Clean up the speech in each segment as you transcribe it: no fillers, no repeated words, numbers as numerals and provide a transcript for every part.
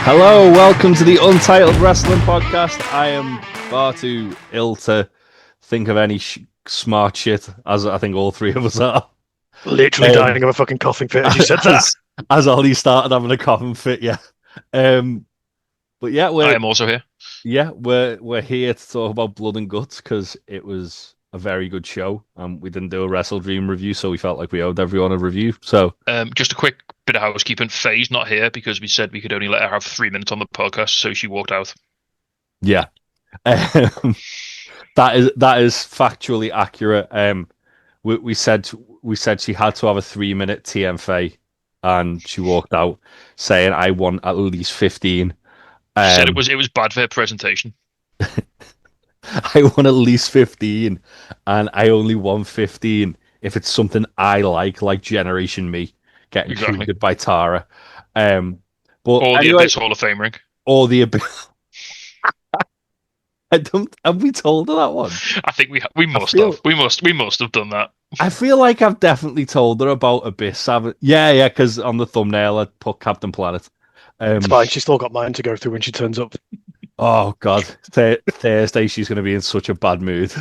Hello, welcome to the Untitled Wrestling Podcast. I am far too ill to think of any smart shit, as I think all three of us are. Literally dying of a fucking coughing fit as you said that. As Ollie started having a coughing fit, yeah. But yeah, I am also here. Yeah, we're here to talk about Blood and Guts because it was a very good show. We didn't do a Wrestle Dream review, so we felt like we owed everyone a review. So, just a quick bit of housekeeping. Faye's not here because we said we could only let her have 3 minutes on the podcast, so she walked out. Yeah, that is factually accurate. We said she had to have a 3-minute TM and she walked out saying, "I want at least 15." She said it was bad for her presentation. I want at least 15, and I only want 15 if it's something I like Generation Me getting treated by Tara. But or the Abyss Hall of Fame ring. Or the Abyss. Have we told her that one? I think we must have. We must have done that. I feel like I've definitely told her about Abyss. Yeah, because on the thumbnail I put Captain Planet. It's fine. She's still got mine to go through when she turns up. Oh God, Thursday she's going to be in such a bad mood.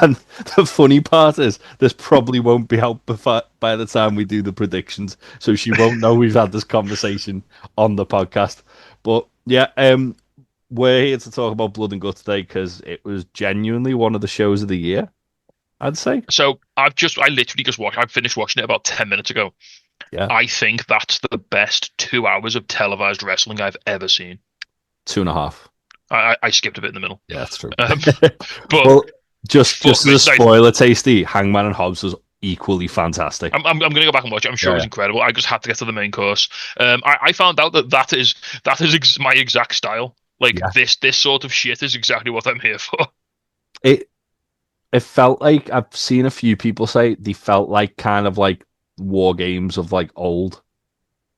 And the funny part is, this probably won't be out by the time we do the predictions, so she won't know we've had this conversation on the podcast. But yeah, we're here to talk about Blood and Guts today because it was genuinely one of the shows of the year, I'd say. So I literally just watched. I finished watching it about 10 minutes ago. Yeah, I think that's the best 2 hours of televised wrestling I've ever seen. 2.5. I skipped a bit in the middle. Yeah, that's true. But well, just as a spoiler, Tasty, Hangman and Hobbs was equally fantastic. I'm going to go back and watch it. I'm sure it was incredible. I just had to get to the main course. I found out that is my exact style. This sort of shit is exactly what I'm here for. It felt like, I've seen a few people say they felt like kind of like war games of like old.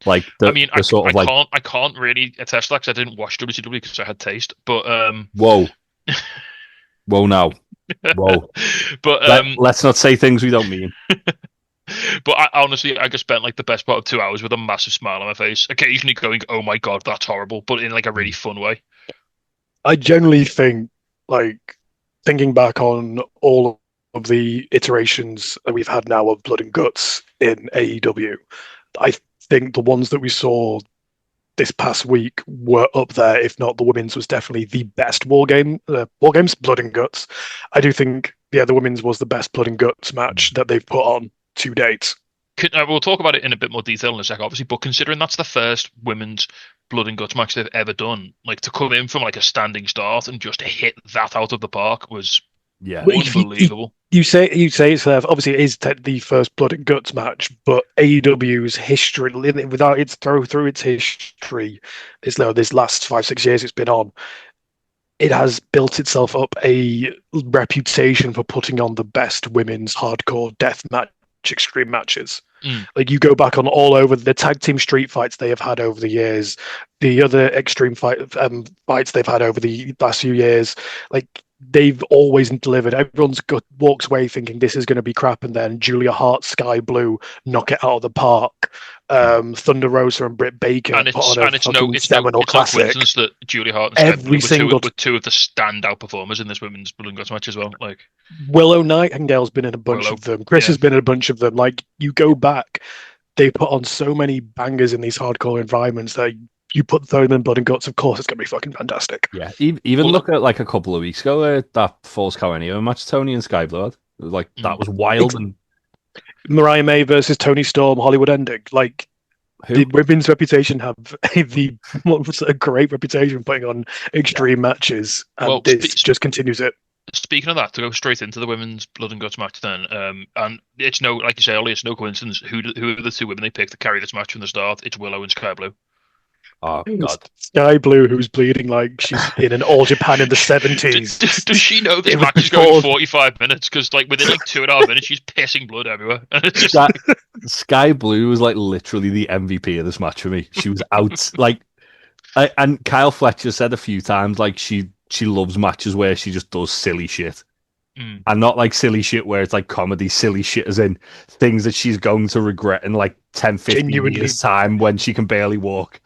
I can't really attest to that because I didn't watch WCW because I had taste. But whoa now. Whoa. But let's not say things we don't mean. But I just spent like the best part of 2 hours with a massive smile on my face, occasionally going, "Oh my God, that's horrible," but in like a really fun way. I generally think, like, thinking back on all of the iterations that we've had now of Blood and Guts in AEW, I think the ones that we saw this past week were up there. If not, the women's was definitely the best war games, Blood and Guts. I do think, the women's was the best Blood and Guts match that they've put on to date. We'll talk about it in a bit more detail in a sec, obviously, but considering that's the first women's Blood and Guts match they've ever done, like, to come in from like a standing start and just hit that out of the park was unbelievable. You say it's there. Obviously, it is the first Blood and Guts match, but AEW's history, without its through its history, this last 5-6 years it's been on, it has built itself up a reputation for putting on the best women's hardcore death match extreme matches. Like, you go back on all over the tag team street fights they have had over the years, the other extreme fights they've had over the last few years, like, they've always delivered. Everyone's walks away thinking this is going to be crap, and then Julia Hart, Sky Blue knock it out of the park. Thunder Rosa and Britt Baker and it's no coincidence that Julia Hart and Sky Blue were two of the standout performers in this women's Blood and Guts match as well. Like, Willow Nightingale's been in a bunch of them. Chris has been in a bunch of them. Like, you go back, they put on so many bangers in these hardcore environments that you put them in Blood and Guts, of course it's going to be fucking fantastic. Yeah, even look at like a couple of weeks ago, that Falls Count match, Tony and Sky Blue. Like, that was wild. And Mariah May versus Tony Storm, Hollywood Ending. Like, the women's reputation have a great reputation putting on extreme matches, and this just continues it. Speaking of that, to go straight into the women's Blood and Guts match then, and it's no, like you say, Ollie, it's no coincidence who are the two women they picked to carry this match from the start. It's Willow and Sky Blue. Oh God, Sky Blue, who's bleeding like she's in an All Japan in the 70s. Does she know this match is going 45 minutes? Because like within like 2.5 minutes, she's pissing blood everywhere. Sky Blue was like literally the MVP of this match for me. She was out like, and Kyle Fletcher said a few times like she loves matches where she just does silly shit. And not like silly shit where it's like comedy, silly shit as in things that she's going to regret in like 10, 15 years time when she can barely walk.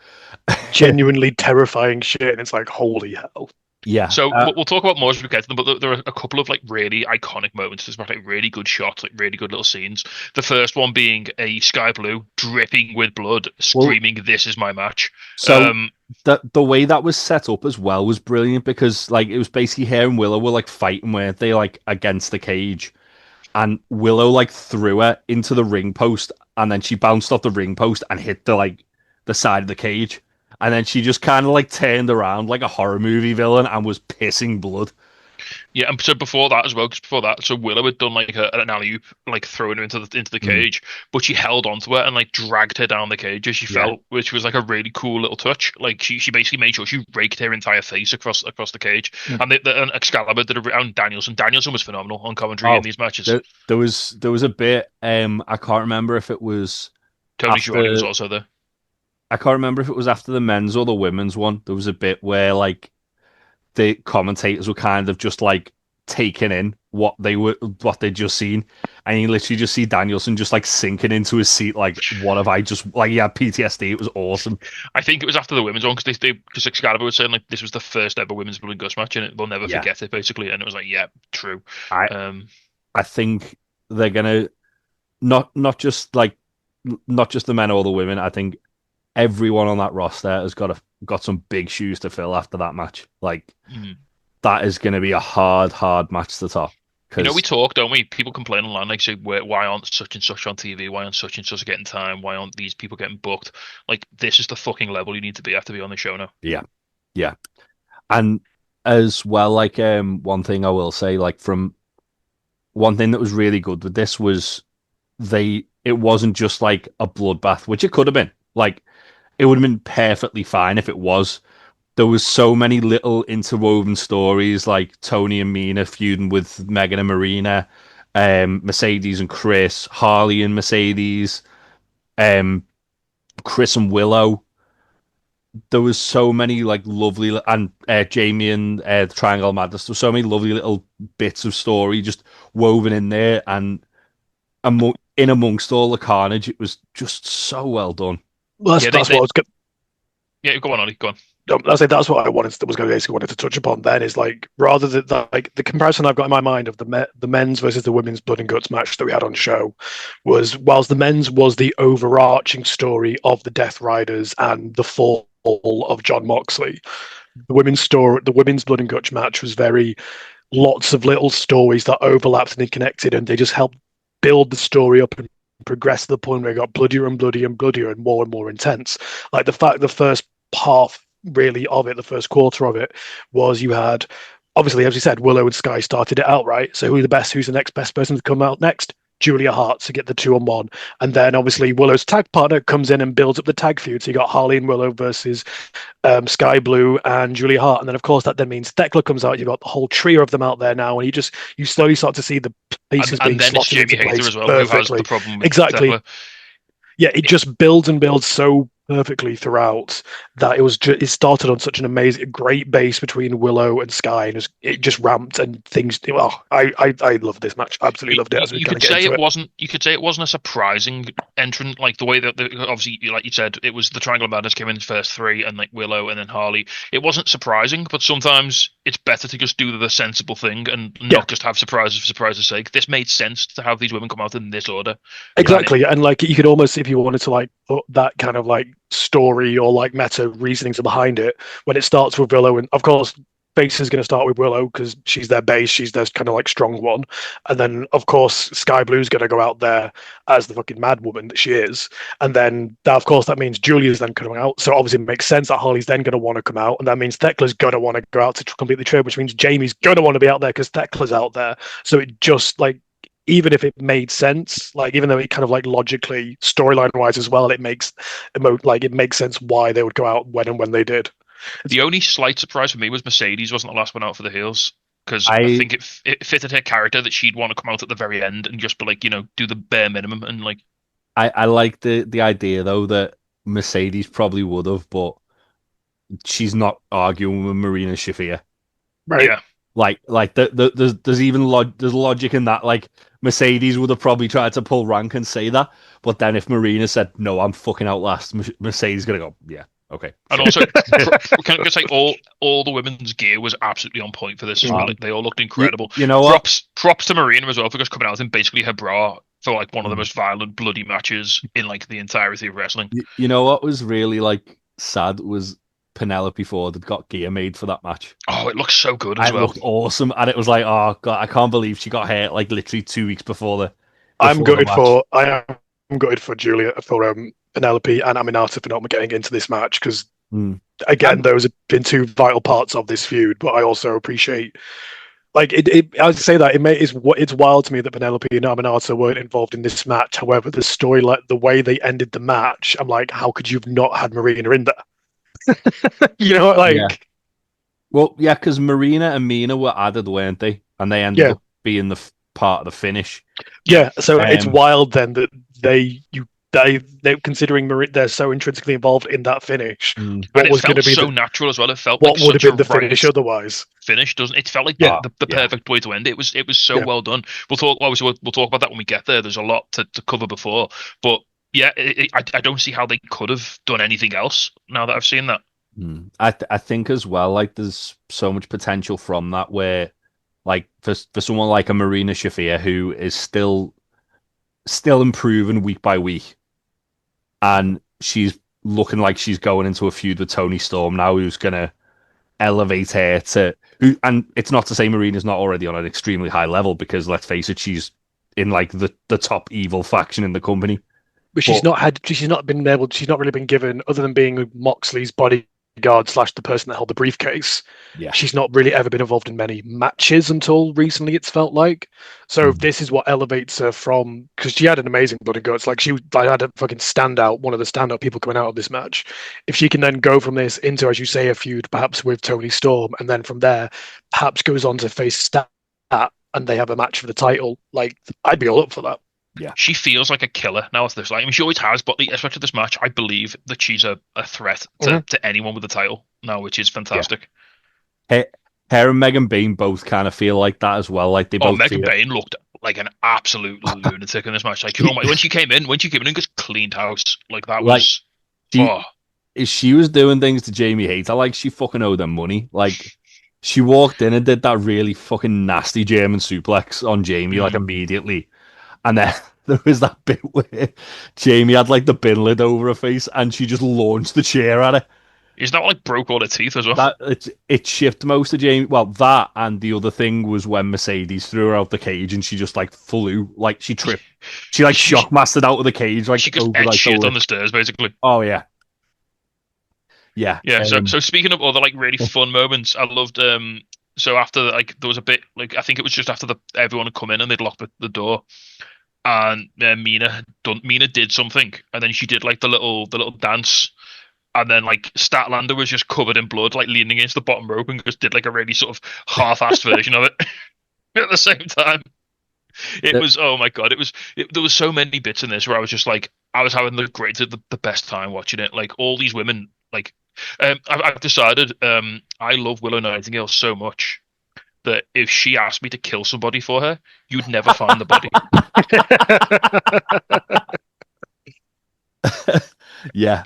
Genuinely terrifying shit, and it's like, holy hell. Yeah. So we'll talk about more as we get to them, but there are a couple of like really iconic moments. There's like really good shots, like really good little scenes. The first one being a Sky Blue dripping with blood, screaming, "This is my match." So the way that was set up as well was brilliant because like it was basically her and Willow were like fighting, weren't they, like against the cage, and Willow like threw her into the ring post, and then she bounced off the ring post and hit the side of the cage. And then she just kind of like turned around like a horror movie villain and was pissing blood. Yeah, and so before that as well, because before that, so Willow had done like an alley oop, like throwing her into the cage, but she held onto her and like dragged her down the cage as she fell, which was like a really cool little touch. Like she basically made sure she raked her entire face across the cage. And and Excalibur did and Danielson was phenomenal on commentary in these matches. There was a bit, I can't remember if it was Tony Schiavone was also there. I can't remember if it was after the men's or the women's one. There was a bit where like the commentators were kind of just like taking in what they'd just seen, and you literally just see Danielson just like sinking into his seat, like, what have I just, like, he had PTSD. It was awesome. I think it was after the women's one because Excalibur was saying like this was the first ever women's blood and guts match, and they'll never forget it basically, and it was like, yeah, true. I think they're gonna not just the men or the women. I think everyone on that roster has got some big shoes to fill after that match. Like, that is going to be a hard match to top. You know, we talk, don't we? People complain online, like, say, why aren't such and such on TV? Why aren't such and such getting time? Why aren't these people getting booked? Like, this is the fucking level you need to be at to be on the show now. Yeah. And as well, like, one thing I will say, like, from one thing that was really good with this was it wasn't just like a bloodbath, which it could have been. Like, it would have been perfectly fine if it was. There was so many little interwoven stories, like Tony and Mina feuding with Megan and Marina, Mercedes and Chris, Harley and Mercedes, Chris and Willow. There was so many like lovely, and Jamie and the Triangle of Madness. There were so many lovely little bits of story just woven in there, and in amongst all the carnage, it was just so well done. Well, that's what I was good. Yeah, go on, Ollie. Go on. I say that's what I wanted to touch upon. Then is like, rather than like the comparison I've got in my mind of the men's versus the women's blood and guts match that we had on show was, whilst the men's was the overarching story of the Death Riders and the fall of John Moxley, the women's blood and guts match was very lots of little stories that overlapped and connected, and they just helped build the story up and progress to the point where it got bloodier and bloodier and bloodier and more intense. Like the fact the first half really of it, the first quarter of it, was you had, obviously, as you said, Willow and Sky started it out, right? So who's the next best person to come out next? Julia Hart to get the 2-on-1. And then obviously Willow's tag partner comes in and builds up the tag feud. So you got Harley and Willow versus Sky Blue and Julia Hart. And then of course that then means Thekla comes out. You've got the whole trio of them out there now, and you slowly start to see the pieces being slotted into place as well, perfectly. The problem with exactly. Thekla. Yeah, it just builds and builds so perfectly throughout that it started on such an amazing, great base between Willow and Sky, and it just ramped and things. Well, I love this match. Absolutely loved it. As you could say it wasn't. You could say it wasn't a surprising entrant, like the way that obviously, like you said, it was the Triangle of Madness came in the first three, and like Willow and then Harley. It wasn't surprising, but sometimes it's better to just do the sensible thing and not just have surprises for surprise's sake. This made sense to have these women come out in this order. Exactly, and like you could almost, if you wanted to like put that kind of like story or like meta reasonings behind it, when it starts with Willow, and of course base is going to start with Willow because she's their base, she's their kind of like strong one, and then of course Sky Blue's going to go out there as the fucking mad woman that she is, and then that, of course, that means Julia's then coming out, so obviously it makes sense that Harley's then going to want to come out, and that means Thekla's going to want to go out to complete the trade, which means Jamie's going to want to be out there because Thekla's out there. So it just like, even if it made sense, like even though it kind of like logically, storyline wise as well, it makes sense why they would go out when they did. The only slight surprise for me was Mercedes wasn't the last one out for the heels, because I think it fitted her character that she'd want to come out at the very end and just be like, do the bare minimum and like. I like the idea though that Mercedes probably would have, but she's not arguing with Marina Shafir. Right. Yeah. There's even there's logic in that. Like Mercedes would have probably tried to pull rank and say that, but then if Marina said no, I'm fucking out last, Mercedes gonna go, yeah, okay. And also, can I just say all the women's gear was absolutely on point for this as well. They all looked incredible. You know what? Props to Marina as well for just coming out in basically her bra for like one of the most violent, bloody matches in like the entirety of wrestling. You know what was really like sad was Penelope Ford had got gear made for that match. Oh, it looks so good as It well. looked awesome, and it was like, oh god, I can't believe she got hurt like literally 2 weeks before the. I am gutted for Julia, for Penelope and Aminata for not getting into this match because again, those have been two vital parts of this feud. But I also appreciate, like, I would say that it's wild to me that Penelope and Aminata weren't involved in this match. However, the story, like the way they ended the match, I'm like, how could you have not had Marina in there? You know, like. Yeah. Well, yeah, because Marina and Mina were added, weren't they? And they ended up being the part of the finish. Yeah, so it's wild then that they considering they're so intrinsically involved in that finish. What was going to be so natural as well? It felt what like would have been the finish otherwise. Finish, doesn't it? It felt like the perfect way to end it. It was so well done. We'll talk about that when we get there. There's a lot to cover before, but yeah, I don't see how they could have done anything else now that I've seen that. I think as well, like there's so much potential from that where, like for someone like a Marina Shafir who is still improving week by week, and she's looking like she's going into a feud with Toni Storm now, who's gonna elevate her to who. And it's not to say Marina's not already on an extremely high level, because let's face it, she's in like the top evil faction in the company. But she's not really been given, other than being Moxley's bodyguard / the person that held the briefcase. Yeah, she's not really ever been involved in many matches until recently, it's felt like. So this is what elevates her from, because she had an amazing blood and guts. Like she had a fucking standout, one of the standout people coming out of this match. If she can then go from this into, as you say, a feud perhaps with Toni Storm, and then from there perhaps goes on to face Stat, and they have a match for the title, like I'd be all up for that. Yeah, she feels like a killer now. It's this, like, I mean, she always has, but especially this match, I believe that she's a threat to anyone with the title now, which is fantastic. Yeah. Her and Megan Bain both kind of feel like that as well. Like they both. Megan Bain looked like an absolute lunatic in this match. Like, when she came in and just cleaned house, like that was. She was doing things to Jamie Hayter like she fucking owed them money. Like she walked in and did that really fucking nasty German suplex on Jamie like immediately. And then there was that bit where Jamie had like the bin lid over her face and she just launched the chair at her. Is that like broke all her teeth as well? It shifted most of Jamie. Well, that and the other thing was when Mercedes threw her out the cage and she just like flew, like she tripped. She like shock mastered out of the cage. Like she just shit on the stairs basically. Oh, yeah. Yeah. Yeah. So speaking of other like really fun moments, I loved so after like there was a bit like I think it was just after everyone had come in and they'd locked the door. And Mina did something, and then she did like the little dance, and then like Statlander was just covered in blood, like leaning against the bottom rope, and just did like a really sort of half-assed version of it at the same time. It was, oh my god, there was so many bits in this where I was just like, I was having the best time watching it. Like all these women, like I've decided I love Willow Nightingale so much that if she asked me to kill somebody for her, you'd never find the body. Yeah.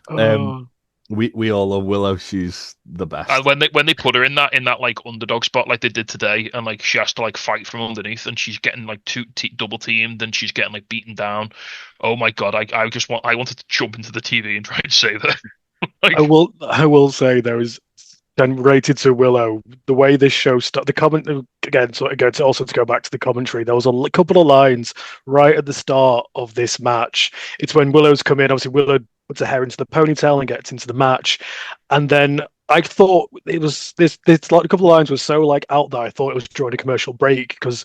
We all love Willow. She's the best. And when they put her in that like underdog spot like they did today, and like she has to like fight from underneath, and she's getting like double teamed, and she's getting like beaten down. Oh my god! I wanted to jump into the TV and try and save her. Like, I will say there is. Then rated to Willow, the way this show started, the comment again. So again, also to go back to the commentary, there was a couple of lines right at the start of this match. It's when Willow's come in. Obviously, Willow puts her hair into the ponytail and gets into the match, and then I thought it was this like a couple of lines was so like out there. I thought it was during a commercial break because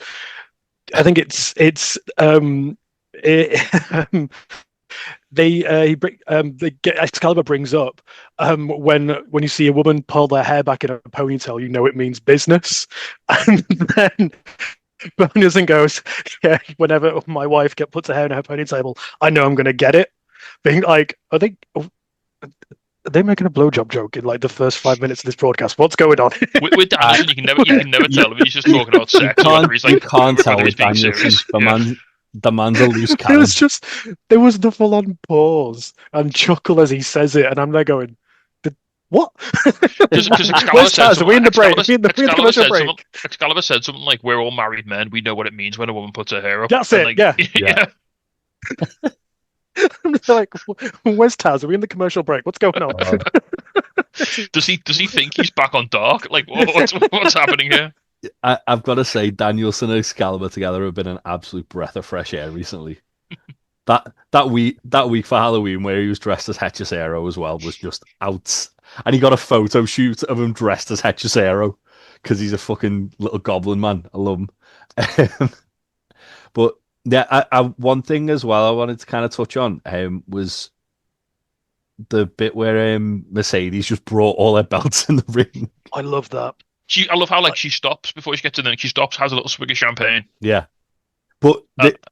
I think Excalibur brings up when you see a woman pull their hair back in a ponytail, you know it means business. And then Bonison goes, yeah, whenever my wife puts her hair in her ponytail, I know I'm going to get it. Being like, I think Are they making a blowjob joke in like the first 5 minutes of this broadcast? What's going on? With Danielson, you can never tell if he's just talking about sex or whether he's like you can't tell whether he's with being Danielson. serious. The man's a loose cannon. There was the full-on pause and chuckle as he says it, and I'm there going, what? Because Excalibur Where's said Taz? Are we in the break? Are we in the commercial break? Excalibur said something like, "We're all married men. We know what it means when a woman puts her hair up." That's And, it. like, Yeah. I'm like, where's Taz? Are we in the commercial break? What's going on? Does he think he's back on Dark? Like, what's happening here? I've got to say, Danielson and Excalibur together have been an absolute breath of fresh air recently. that week for Halloween where he was dressed as Hechicero as well was just out, and he got a photo shoot of him dressed as Hechicero because he's a fucking little goblin man. I love him. But yeah, one thing as well I wanted to kind of touch on was the bit where Mercedes just brought all her belts in the ring. I love that. I love how she stops before she gets in there. She stops, has a little swig of champagne. Yeah. But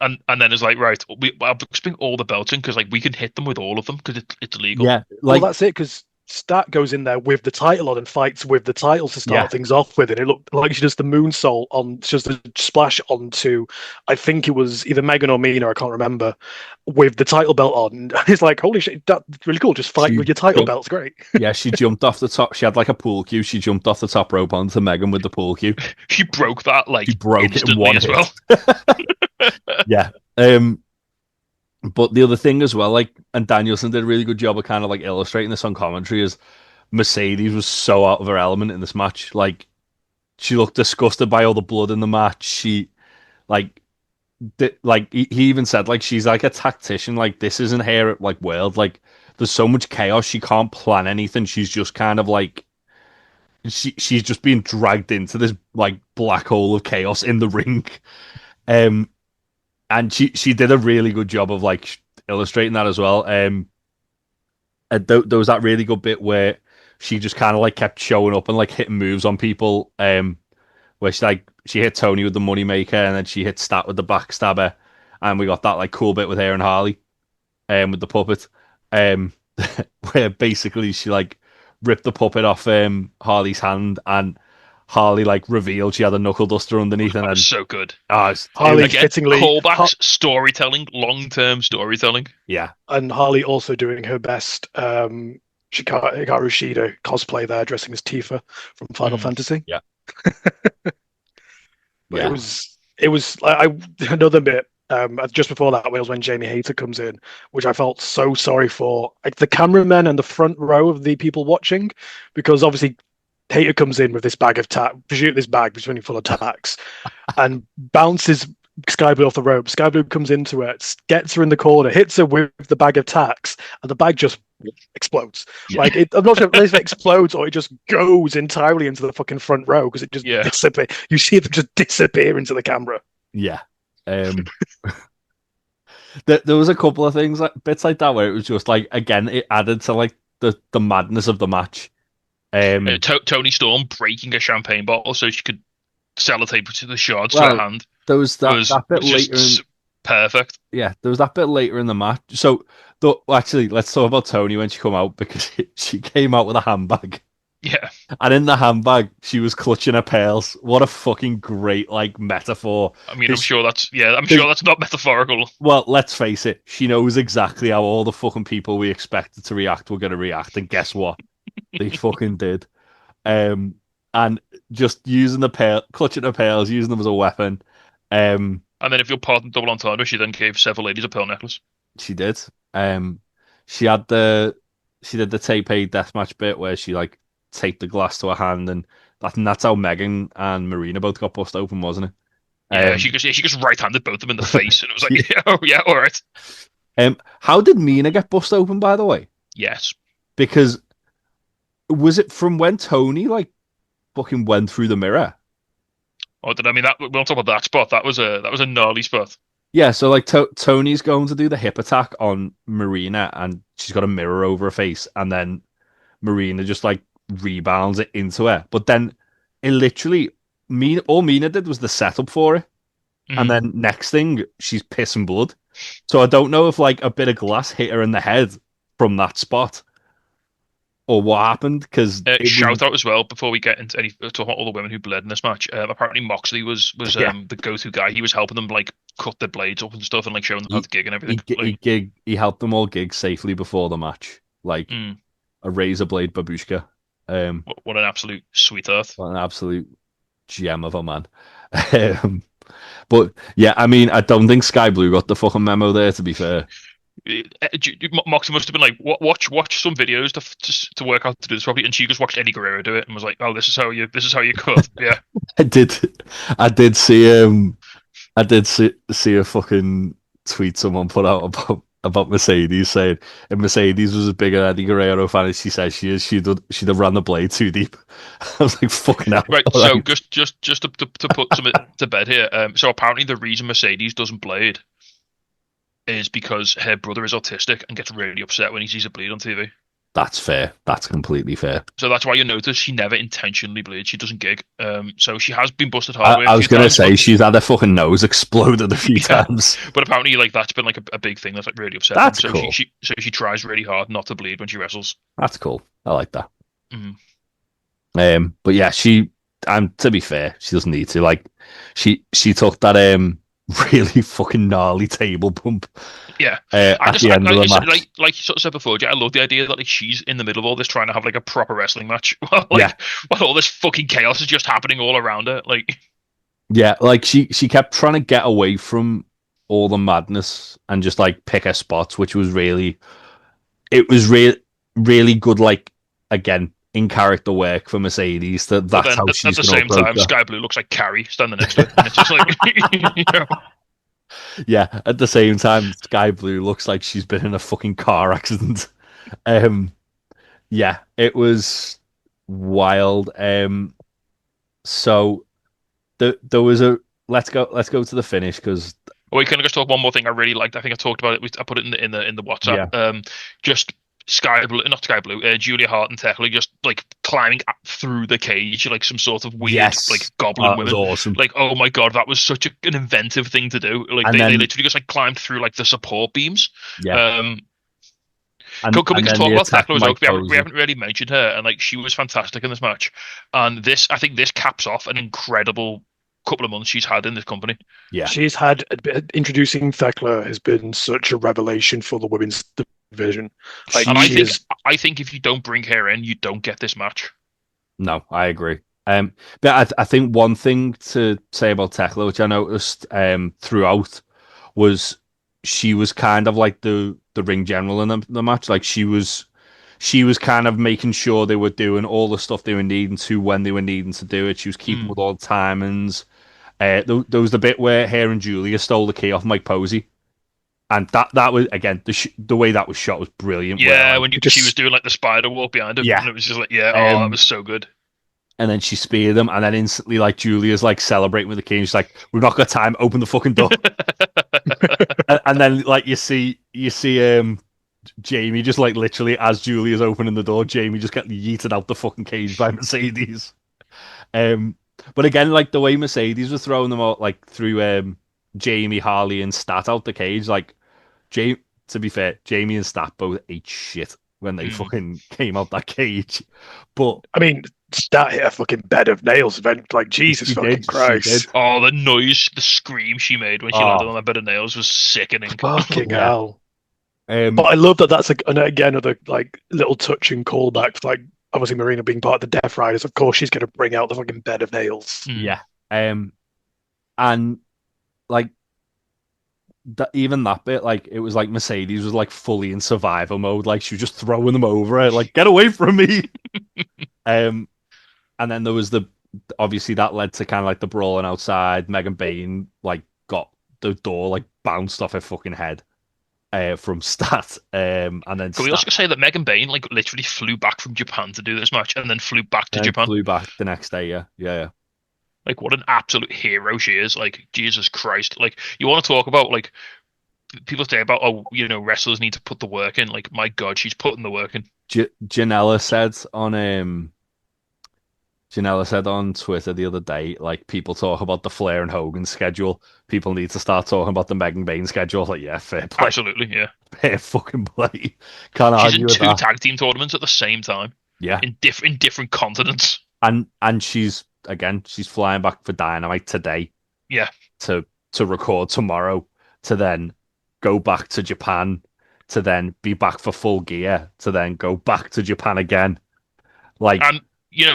and then it's like, right, I'll just bring all the belts in because like we can hit them with all of them because it's illegal. Yeah, well, that's it. Because Stat goes in there with the title on and fights with the title to start things off with, and it looked like she does the moonsault on just a splash onto, I think it was either Megan or Mina, I can't remember, with the title belt on. And it's like, holy shit, that's really cool. Just fight with your title belt's great. Yeah, she jumped off the top. She had like a pool cue. She jumped off the top rope onto Megan with the pool cue. She broke that like she broke it in one as hit. Well. Yeah. But the other thing as well, like, and Danielson did a really good job of kind of like illustrating this on commentary, is Mercedes was so out of her element in this match. Like, she looked disgusted by all the blood in the match. She, like, he even said, like, she's like a tactician. Like, this isn't her, like, world. Like, there's so much chaos. She can't plan anything. She's just kind of like, she's just being dragged into this, like, black hole of chaos in the ring. And she did a really good job of like illustrating that as well. There was that really good bit where she just kind of like kept showing up and like hitting moves on people. Where she hit Tony with the moneymaker and then she hit Stat with the backstabber, and we got that like cool bit with her and Harley, with the puppet, where basically she like ripped the puppet off Harley's hand, and Harley like revealed she had a knuckle duster underneath, and then so good. Harley again, fittingly callbacks, storytelling, long-term storytelling. Yeah, and Harley also doing her best Hikaru Shida cosplay there, dressing as Tifa from Final Fantasy. Yeah. But it was another bit just before that was when Jamie Hayter comes in, which I felt so sorry for, like the cameramen and the front row of the people watching, because obviously Hayter comes in with this bag of this bag between full of tacks, and bounces Sky Blue off the rope. Sky Blue comes into it, gets her in the corner, hits her with the bag of tacks, and the bag just explodes. Yeah. Like I'm not sure if it explodes or it just goes entirely into the fucking front row because it just disappears. You see them just disappear into the camera. Yeah. There was a couple of things, like bits like that, where it was just like, again, it added to like the madness of the match. Tony Storm breaking a champagne bottle so she could sellotape to the shards to her hand. There was that bit later. Perfect. Yeah, there was that bit later in the match. So, actually, let's talk about Tony when she come out, because she came out with a handbag. Yeah. And in the handbag, she was clutching her pearls. What a fucking great, like, metaphor. I mean, I'm sure that's not metaphorical. Well, let's face it. She knows exactly how all the fucking people we expected to react were going to react. And guess what? They fucking did. And just using clutching the pearls, using them as a weapon. And then if you'll pardon double entendre, she then gave several ladies a pearl necklace. She did. She did the tape A deathmatch bit where she like taped the glass to her hand, and that's how Megan and Marina both got bust open, wasn't it? Yeah, she just right-handed both of them in the face, and it was like, oh yeah, all right. How did Mina get bust open, by the way? Yes, because was it from when Tony like fucking went through the mirror? Oh, did I mean that? We don't talk about that spot. That was a gnarly spot. Yeah, so like Tony's going to do the hip attack on Marina, and she's got a mirror over her face, and then Marina just like rebounds it into her. But then it literally, all Mina did was the setup for it, and then next thing she's pissing blood. So I don't know if like a bit of glass hit her in the head from that spot, or what happened? Because shout out as well before we get into any talk about all the women who bled in this match. Apparently Moxley was the go-to guy. He was helping them like cut their blades up and stuff, and like showing them how to gig and everything. He helped them all gig safely before the match, like a razor blade babushka. What an absolute sweetheart! What an absolute gem of a man. But yeah, I mean, I don't think Sky Blue got the fucking memo there. To be fair. Moxley must have been like, watch some videos to work out to do this properly, and she just watched Eddie Guerrero do it and was like, "Oh, this is how you cut." Yeah, I did see a fucking tweet someone put out about Mercedes saying if Mercedes was a bigger Eddie Guerrero fan as she says she is, she'd have ran the blade too deep. I was like, fucking hell. Right, so just to put some to bed here. So apparently the reason Mercedes doesn't blade is because her brother is autistic and gets really upset when he sees a bleed on TV. That's fair. That's completely fair. So that's why you notice she never intentionally bleeds. She doesn't gig. So she has been busted hard. I was going to say she's had her fucking nose exploded a few times. But apparently, like that's been like a big thing that's like really upsetting. That's cool. She tries really hard not to bleed when she wrestles. That's cool. I like that. Mm-hmm. But yeah, to be fair, she doesn't need to. Like, she took that really fucking gnarly table bump. Yeah, like you sort of said before, I love the idea that like she's in the middle of all this trying to have like a proper wrestling match. While all this fucking chaos is just happening all around her. Like, yeah, like she kept trying to get away from all the madness and just like pick her spots, which was really good. Like, again, in character work for Mercedes. That's how she's at the same time. Sky Blue looks like Carrie standing next to her. And it's just like, you know. Yeah, at the same time, Sky Blue looks like she's been in a fucking car accident. Yeah, it was wild. So there was a let's go to the finish because. We can just talk one more thing I really liked. I think I talked about it. I put it in the WhatsApp. Yeah. Just Julia Hart and Tekla just like climbing through the cage like some sort of weird like goblin women. Awesome. Like, oh my god, that was such an inventive thing to do. Like they literally just like climbed through like the support beams. Yeah. Can we just talk about Tekla as well? We haven't really mentioned her, and like she was fantastic in this match. And I think this caps off an incredible couple of months she's had in this company. Yeah, she's had introducing Tekla has been such a revelation for the women's division. Like, and I think if you don't bring her in, you don't get this match. No, I agree. But I think one thing to say about Tekla, which I noticed throughout, was she was kind of like the ring general in the match. Like she was kind of making sure they were doing all the stuff they were needing to when they were needing to do it. She was keeping with all the timings. There was the bit where her and Julia stole the key off Mike Posey. And that was, again, the way that was shot was brilliant. Yeah, when she was doing like the spider walk behind him. Yeah. And it was just like, that was so good. And then she speared him, and then instantly, like, Julia's like celebrating with the key. And she's like, "We've not got time. Open the fucking door." and then, like, you see, Jamie just like literally as Julia's opening the door, Jamie just got yeeted out the fucking cage by Mercedes. But again, like the way Mercedes was throwing them out, like through Jamie, Harley, and Stat out the cage, like. To be fair, Jamie and Stat both ate shit when they fucking came out that cage. But I mean, Stat hit a fucking bed of nails event. Like, Jesus fucking Christ. Oh, the noise, the scream she made when she landed on that bed of nails was sickening. Fucking hell. But I love that that's another like little touching callback. Like, obviously Marina being part of the Death Riders, of course she's going to bring out the fucking bed of nails. Yeah. And like even that bit, like it was like Mercedes was like fully in survivor mode, like she was just throwing them over it, like get away from me. And then there was obviously that led to kind of like the brawling outside. Megan Bain like got the door like bounced off her fucking head from Stat. And then can we also say that Megan Bain like literally flew back from Japan to do this match and then flew back to Japan? Flew back the next day, yeah. Like, what an absolute hero she is. Like, Jesus Christ. Like, you want to talk about, like, people say about, wrestlers need to put the work in. Like, my God, she's putting the work in. Janela said on Twitter the other day, like, people talk about the Flair and Hogan schedule. People need to start talking about the Megan Bain schedule. Like, yeah, fair play. Absolutely, yeah. Fair fucking play. Can't argue with that. She's in 2 tag team tournaments at the same time. Yeah, in different continents. and she's flying back for Dynamite today. Yeah, to record tomorrow, to then go back to Japan, to then be back for Full Gear, to then go back to Japan again. Like, and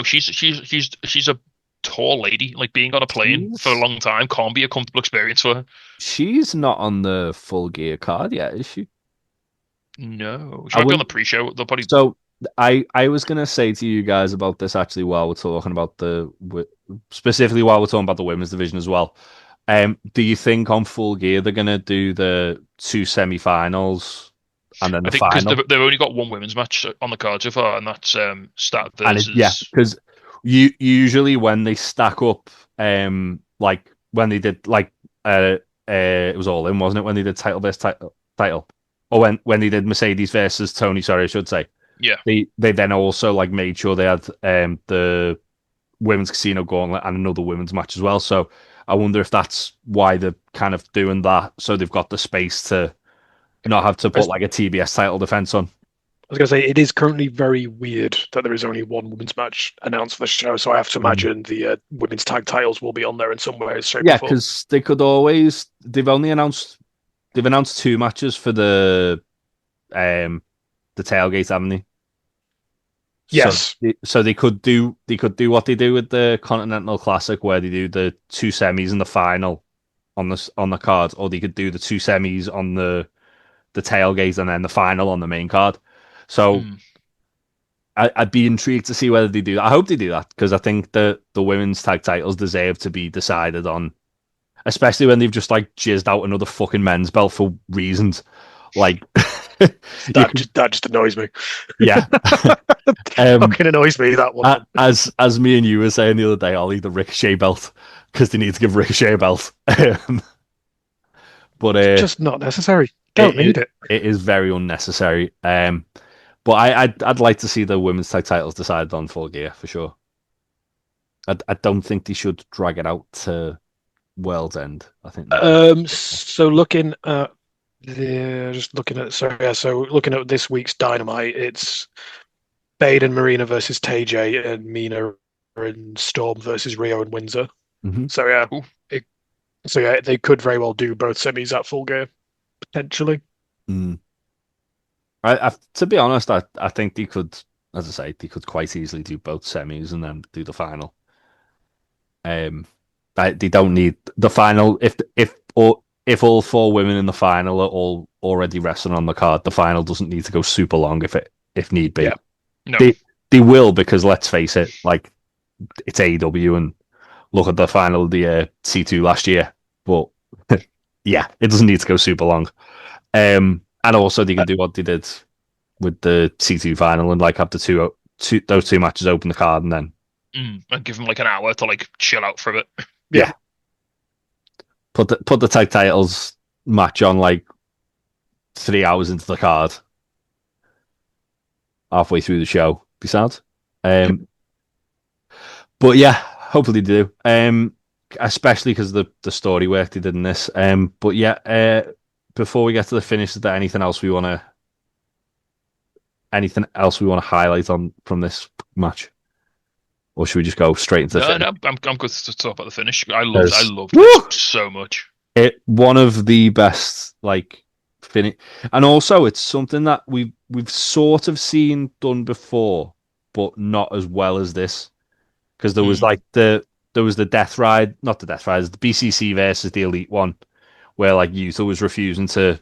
she's a tall lady. Like being on a plane for a she's long time can't be a comfortable experience for her. she's not on the Full Gear card yet, is she? No, she I might be on the wouldn't. pre-show. They'll probably. So I was gonna say to you guys about this actually while we're talking about specifically while we're talking about the women's division as well. Do you think on Full Gear they're gonna do the two semi-finals and then I the think because final? they've only got one women's match on the card so far, and that's Stat Yeah, versus. because you usually when they stack up, like when they did it was All In, wasn't it? When they did title versus title, or when they did Mercedes versus Tony, sorry, I should say. Yeah, They then also like made sure they had the women's casino gauntlet and another women's match as well. So I wonder if that's why they're kind of doing that, so they've got the space to not have to I put was, like a TBS title defense on. I was going to say it is currently very weird that there is only one women's match announced for the show. So I have to imagine the women's tag titles will be on there in some way, shape, or Yeah, form. because they could always. They've announced two matches for um the tailgate, haven't they? So Yes, so they could do what they do with the Continental Classic, where they do the two semis and the final on the card, or they could do the two semis on the tailgate and then the final on the main card. So mm. I'd be intrigued to see whether they do that. I hope they do that because I think the women's tag titles deserve to be decided on, especially when they've just like jizzed out another fucking men's belt for reasons. Like that just annoys me. yeah. Fucking annoys me, that one. As me and you were saying the other day, Ollie, the Ricochet belt, because they need to give Ricochet a belt. But Just not necessary. Don't need it. it is very unnecessary. But I'd like to see the women's tag titles decided on Full Gear for sure. I don't think they should drag it out to World's End. I think So looking at so looking at this week's Dynamite, it's Bane and Marina versus TJ and Mina and Storm versus Rio and Windsor. Mhm. So yeah, Cool. they could very well do both semis at Full Gear potentially. Mm. To be honest, I think they could, as I say, they could quite easily do both semis and then do the final. They don't need the final if all four women in the final are all already wrestling on the card. The final doesn't need to go super long if need be. Yeah. No. They will because let's face it, like it's AEW and look at the final of the C2 last year. But yeah, it doesn't need to go super long. And also they can do what they did with the C2 final and like have those two matches open the card and then And give them like an hour to like chill out for a bit. yeah. Put the tag titles match on like 3 hours into the card, halfway through the show. Be sad. But yeah, hopefully they do. Especially because the story work they did in this. But yeah, before we get to the finish, is there anything else we want to highlight on from this match, or should we just go straight into the finish? No, I'm good to talk about the finish. I There's- loved this so much. One of the best like finish, and also it's something that we've sort of seen done before, but not as well as this. Because there was like there was the Death Ride, not the Death Ride, the BCC versus the Elite one, where like Utah was refusing to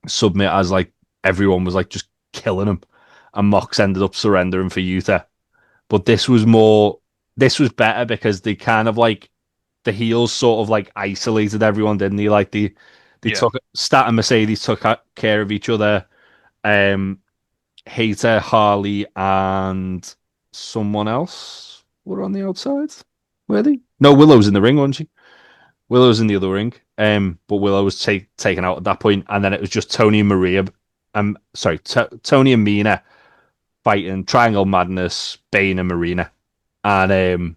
submit as like everyone was like just killing him, and Mox ended up surrendering for Utah. But this was better because they kind of like the heels sort of like isolated everyone, didn't they? Like they took Stat and Mercedes took care of each other. Hater, Harley, and someone else were on the outside. Were they? No, Willow's in the ring, wasn't she? Willow's in the other ring. But Willow was taken out at that point, and then it was just Tony and Maria. Tony and Mina fighting Triangle Madness, Bane and Marina, and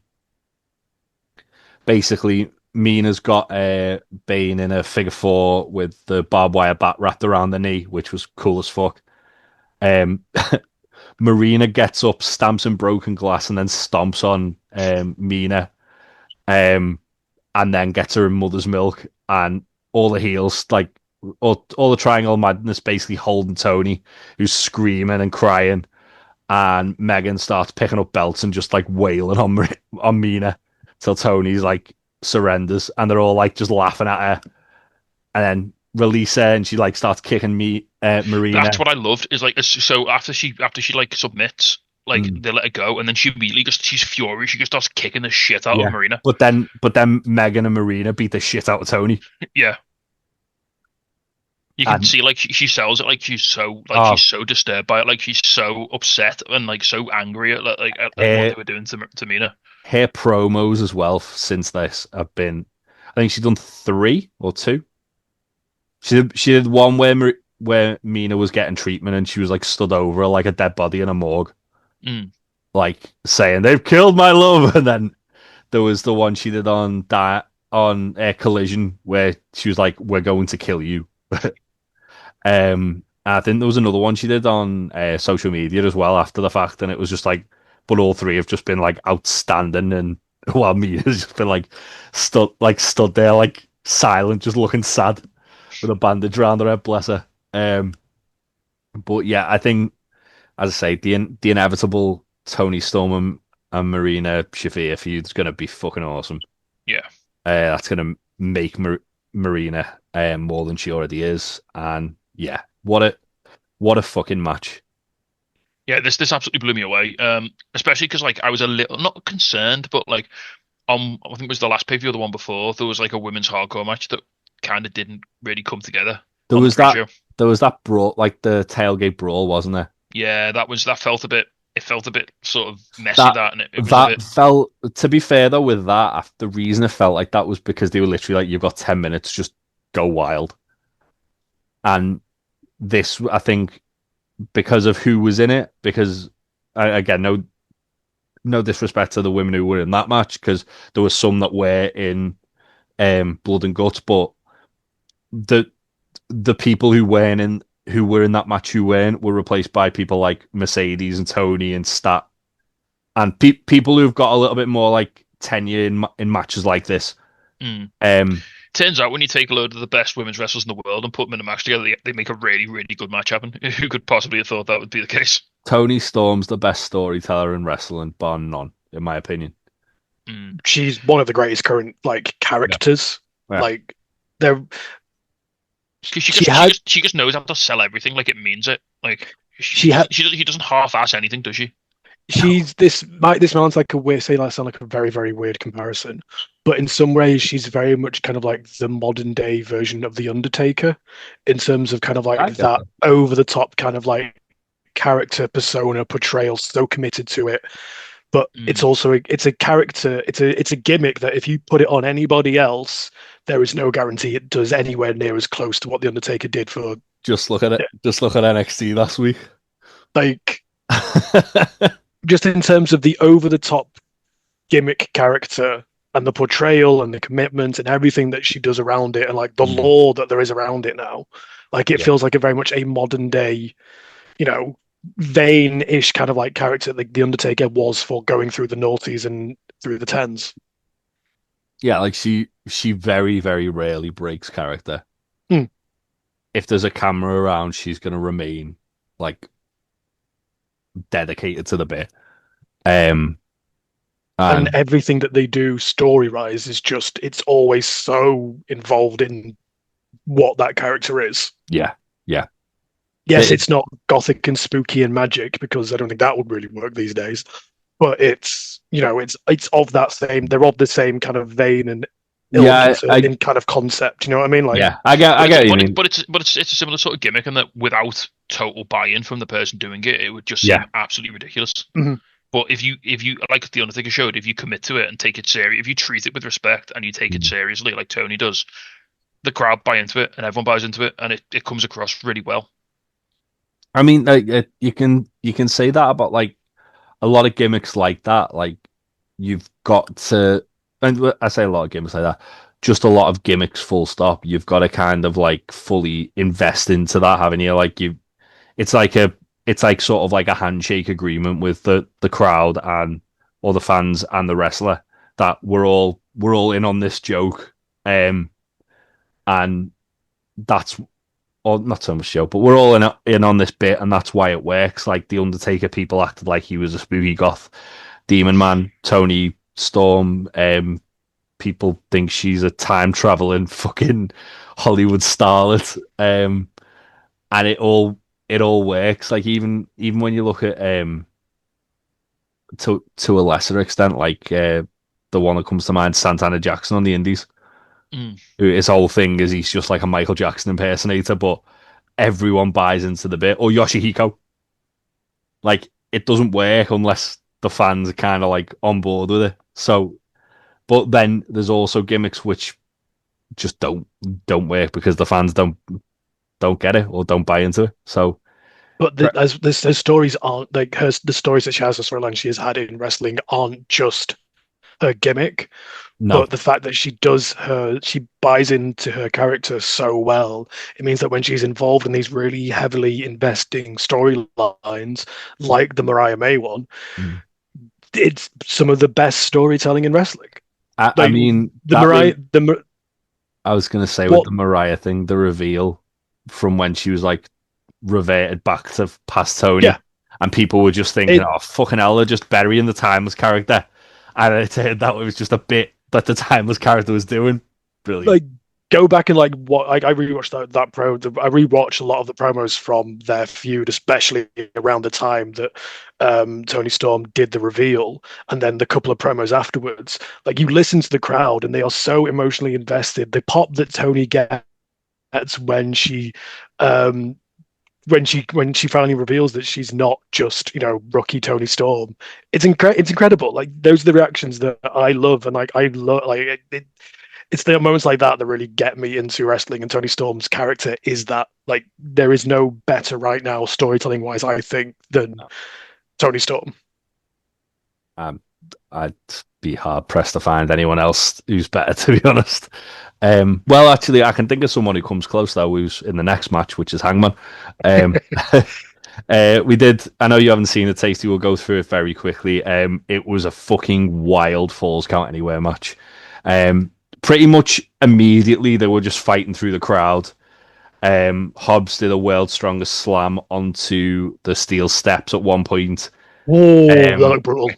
basically Mina's got Bane in a figure four with the barbed wire bat wrapped around the knee, which was cool as fuck. Marina gets up, stamps in broken glass, and then stomps on Mina, and then gets her in mother's milk, and all the heels, like all the Triangle Madness, basically holding Tony, who's screaming and crying, and Megan starts picking up belts and just like wailing on Mina till Tony's like surrenders, and they're all like just laughing at her, and then release her, and she like starts kicking Marina. That's what I loved. Is like, so after she like submits, like they let her go, and then she immediately she's furious. She just starts kicking the shit out of Marina. But then Megan and Marina beat the shit out of Tony. Yeah. You can see like she sells it, like she's so disturbed by it, like she's so upset and like so angry at what they were doing to Mina. Her promos as well since this have been, I think she's done 3 or 2. She did one where Mina was getting treatment and she was like stood over her like a dead body in a morgue, like saying they've killed my love. And then there was the one she did on Collision where she was like, "We're going to kill you." I think there was another one she did on social media as well after the fact, and it was just like, but all 3 have just been like outstanding, and while Mina's just been like stood there like silent, just looking sad with a bandage around her head, bless her. But yeah, I think, as I say, the inevitable Tony Storm and Marina Shafir feud is going to be fucking awesome. Yeah, that's going to make Marina more than she already is, and yeah, what a fucking match. Yeah, this absolutely blew me away. Especially because like I was a little not concerned, but like I think it was the last pay-per-view, the one before, there was like a women's hardcore match that kind of didn't really come together. There was that brawl, like the tailgate brawl, wasn't there? Yeah, that felt a bit. It felt a bit sort of messy. Felt. To be fair though, with that, the reason it felt like that was because they were literally like, "You've got 10 minutes, just go wild." And this, I think, because of who was in it, because again, no disrespect to the women who were in that match, because there were some that were in Blood and Guts, but the people who were in that match were replaced by people like Mercedes and Tony and Stat, and people who've got a little bit more like tenure in matches like this. Turns out when you take a load of the best women's wrestlers in the world and put them in a match together, they make a really, really good match happen. Who could possibly have thought that would be the case? Tony Storm's the best storyteller in wrestling, bar none, in my opinion. She's one of the greatest current like characters. Yeah. Like they're. She just knows how to sell everything like it means it. Like she doesn't half-ass anything, does she? She's this sounds like a very, very weird comparison, but in some ways she's very much kind of like the modern day version of the Undertaker, in terms of kind of like that over the top kind of like character persona portrayal, so committed to it. But it's also it's a character, it's a gimmick that if you put it on anybody else, there is no guarantee it does anywhere near as close to what the Undertaker did for. Just look at it. Just look at NXT last week. Like, just in terms of the over-the-top gimmick character and the portrayal and the commitment and everything that she does around it, and like the lore that there is around it now, like it feels like a very much a modern day, vain-ish kind of like character like the Undertaker was for going through the noughties and through the tens. Yeah, like she very, very rarely breaks character. If there's a camera around, she's going to remain like dedicated to the bit. And everything that they do story-wise is just, it's always so involved in what that character is. Yeah. Yes, it's not gothic and spooky and magic, because I don't think that would really work these days. But it's, it's of that same, they're of the same kind of vein and in kind of concept. You know what I mean? Like, yeah, I get what you mean. But it's a similar sort of gimmick, in that without total buy-in from the person doing it, it would just seem absolutely ridiculous. Mm-hmm. But if you like the Undertaker showed, if you commit to it and take it serious, if you treat it with respect and you take it seriously, like Tony does, the crowd buy into it and everyone buys into it, and it comes across really well. I mean, like you can say that about like a lot of gimmicks like that. Like, you've got to, and I say a lot of gimmicks like that, just a lot of gimmicks, full stop. You've got to kind of like fully invest into that, haven't you? Like it's like it's like sort of like a handshake agreement with the crowd and all the fans and the wrestler that we're all in on this joke, and that's, or not so much joke, but we're all in on this bit, and that's why it works. Like the Undertaker, people acted like he was a spooky goth demon man. Tony Storm, people think she's a time traveling fucking Hollywood starlet, and it all works. Like even when you look at to a lesser extent, like the one that comes to mind, Santana Jackson on the Indies. His whole thing is he's just like a Michael Jackson impersonator, but everyone buys into the bit. Or Yoshihiko. Like, it doesn't work unless the fans are kind of like on board with it. So, but then there's also gimmicks which just don't work because the fans don't get it or don't buy into it. So, but the stories aren't like the stories that she has, the storyline she has had in wrestling aren't just her gimmick. no. But the fact that she buys into her character so well, it means that when she's involved in these really heavily investing storylines, like the Mariah May one, it's some of the best storytelling in wrestling. I mean, I was going to say with the Mariah thing, the reveal from when she was like reverted back to past Tony, and people were just thinking, oh, fucking hell, they're just burying the Timeless character. And it turned out it was just a bit that the Timeless character was doing. Brilliant. Like, go back and like what I rewatched that pro. I rewatched a lot of the promos from their feud, especially around the time that Tony Storm did the reveal, and then the couple of promos afterwards. Like, you listen to the crowd, and they are so emotionally invested. The pop that Tony gets when she finally reveals that she's not just, rookie Tony Storm, it's incredible. Like, those are the reactions that I love, and like I love, like it's the moments like that that really get me into wrestling. And Tony Storm's character is that. Like, there is no better right now storytelling wise, I think, than Tony Storm. I'd be hard pressed to find anyone else who's better, to be honest. Well, actually, I can think of someone who comes close, though, who's in the next match, which is Hangman. We did, I know you haven't seen it, Tasty, we'll go through it very quickly. It was a fucking wild Falls Count Anywhere match. Pretty much immediately, they were just fighting through the crowd. Hobbs did a World's Strongest Slam onto the steel steps at one point. Oh, that looked brutal.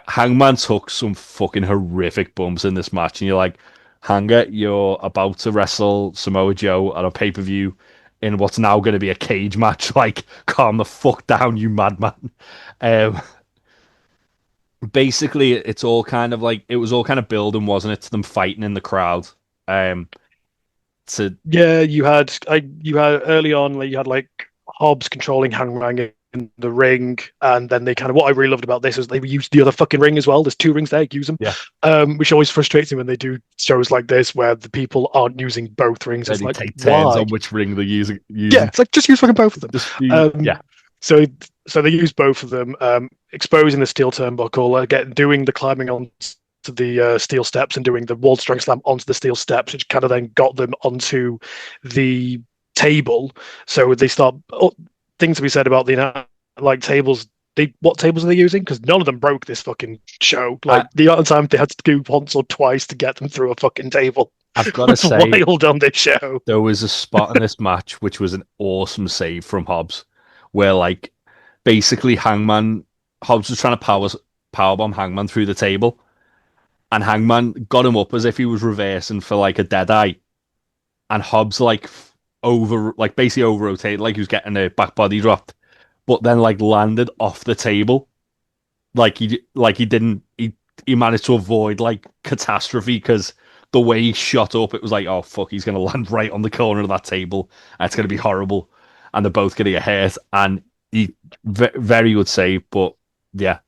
Hangman took some fucking horrific bumps in this match, and you're like, Hanger, you're about to wrestle Samoa Joe at a pay-per-view in what's now going to be a cage match. Like, calm the fuck down, you madman. Basically, it was all kind of building, wasn't it, to them fighting in the crowd. You had early on, like, you had like Hobbs controlling Hangman in the ring, and then they kind of, what I really loved about this is they used the other fucking ring as well. There's two rings there, use them. Yeah. Which always frustrates me when they do shows like this where the people aren't using both rings. It's like, take turns on which ring they're using. Yeah, it's like, just use fucking both of them. So they use both of them, exposing the steel turnbuckle, again doing the climbing on to the steel steps and doing the wall strength slam onto the steel steps, which kind of then got them onto the table. So they start, things to be said about the tables. What tables are they using? Because none of them broke this fucking show. Like, the other time they had to do once or twice to get them through a fucking table. I've got to say, wild on this show. There was a spot in this match which was an awesome save from Hobbs, where like basically Hobbs was trying to powerbomb Hangman through the table, and Hangman got him up as if he was reversing for like a dead eye, and Hobbs basically over rotated like he was getting a back body dropped, but then like landed off the table, he managed to avoid like catastrophe, because the way he shot up, it was like, oh fuck, he's gonna land right on the corner of that table, and it's gonna be horrible, and they're both gonna get hurt. And he very good save, but the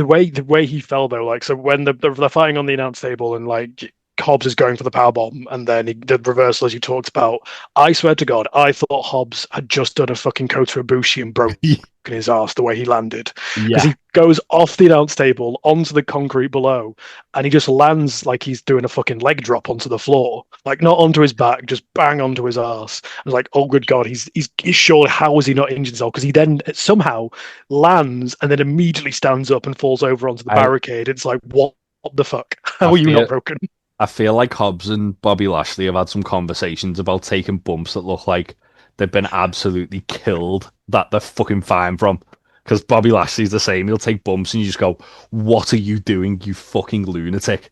way he fell though, like, so when they're fighting on the announce table, and like Hobbs is going for the powerbomb, and then the reversal, as you talked about. I swear to God, I thought Hobbs had just done a fucking Kota Ibushi and broken his ass the way he landed. Because he goes off the announce table onto the concrete below, and he just lands like he's doing a fucking leg drop onto the floor. Like, not onto his back, just bang onto his ass. I was like, oh, good God, he's sure, how is he not injured himself? Because he then somehow lands and then immediately stands up and falls over onto the barricade. It's like, what the fuck? How are you not broken? I feel like Hobbs and Bobby Lashley have had some conversations about taking bumps that look like they've been absolutely killed, that they're fucking fine from. Because Bobby Lashley's the same. He'll take bumps and you just go, what are you doing, you fucking lunatic?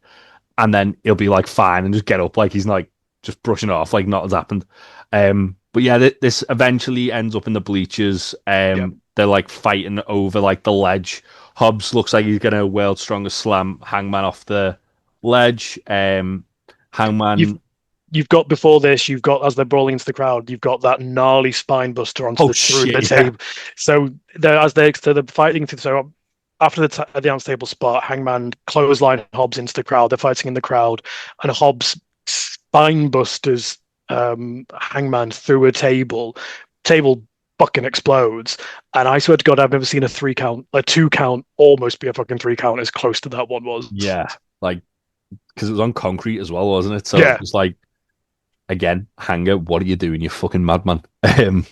And then he'll be like, fine, and just get up like he's like just brushing it off like nothing's happened. But yeah, this eventually ends up in the bleachers. They're like fighting over like the ledge. Hobbs looks like he's gonna world's strongest slam Hangman off the ledge. Hangman. You've got before this. You've got, as they're brawling into the crowd, you've got that gnarly spine buster onto the table. So they're fighting through. So after the announce table spot, Hangman clothesline Hobbs into the crowd. They're fighting in the crowd, and Hobbs spine busters Hangman through a table. Table fucking explodes, and I swear to God, I've never seen a 2 count almost be a fucking 3 count as close to that one was. Yeah, like, because it was on concrete as well, wasn't it? So it was like, again, Hanger, what are you doing, you fucking madman? Then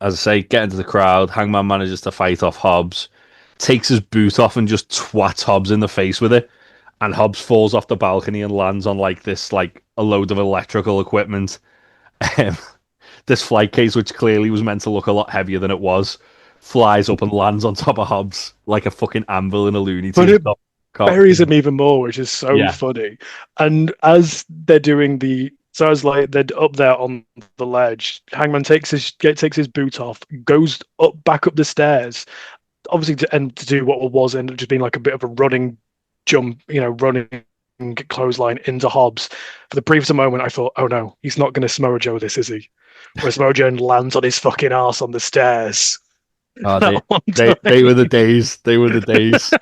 as I say, get into the crowd. Hangman manages to fight off Hobbs, takes his boot off and just twats Hobbs in the face with it. And Hobbs falls off the balcony and lands on like this, like a load of electrical equipment. This flight case, which clearly was meant to look a lot heavier than it was, flies up and lands on top of Hobbs like a fucking anvil in a Looney Tunes. But it buries him even more, which is so funny. And as they're doing so as like they're up there on the ledge, Hangman takes his boot off, goes back up the stairs, obviously to do what was ended up just being like a bit of a running jump, running clothesline into Hobbs. For the briefest moment, I thought, oh no, he's not going to Samoa Joe this, is he? Whereas Samoa Joe lands on his fucking ass on the stairs. Oh, they were the days. They were the days.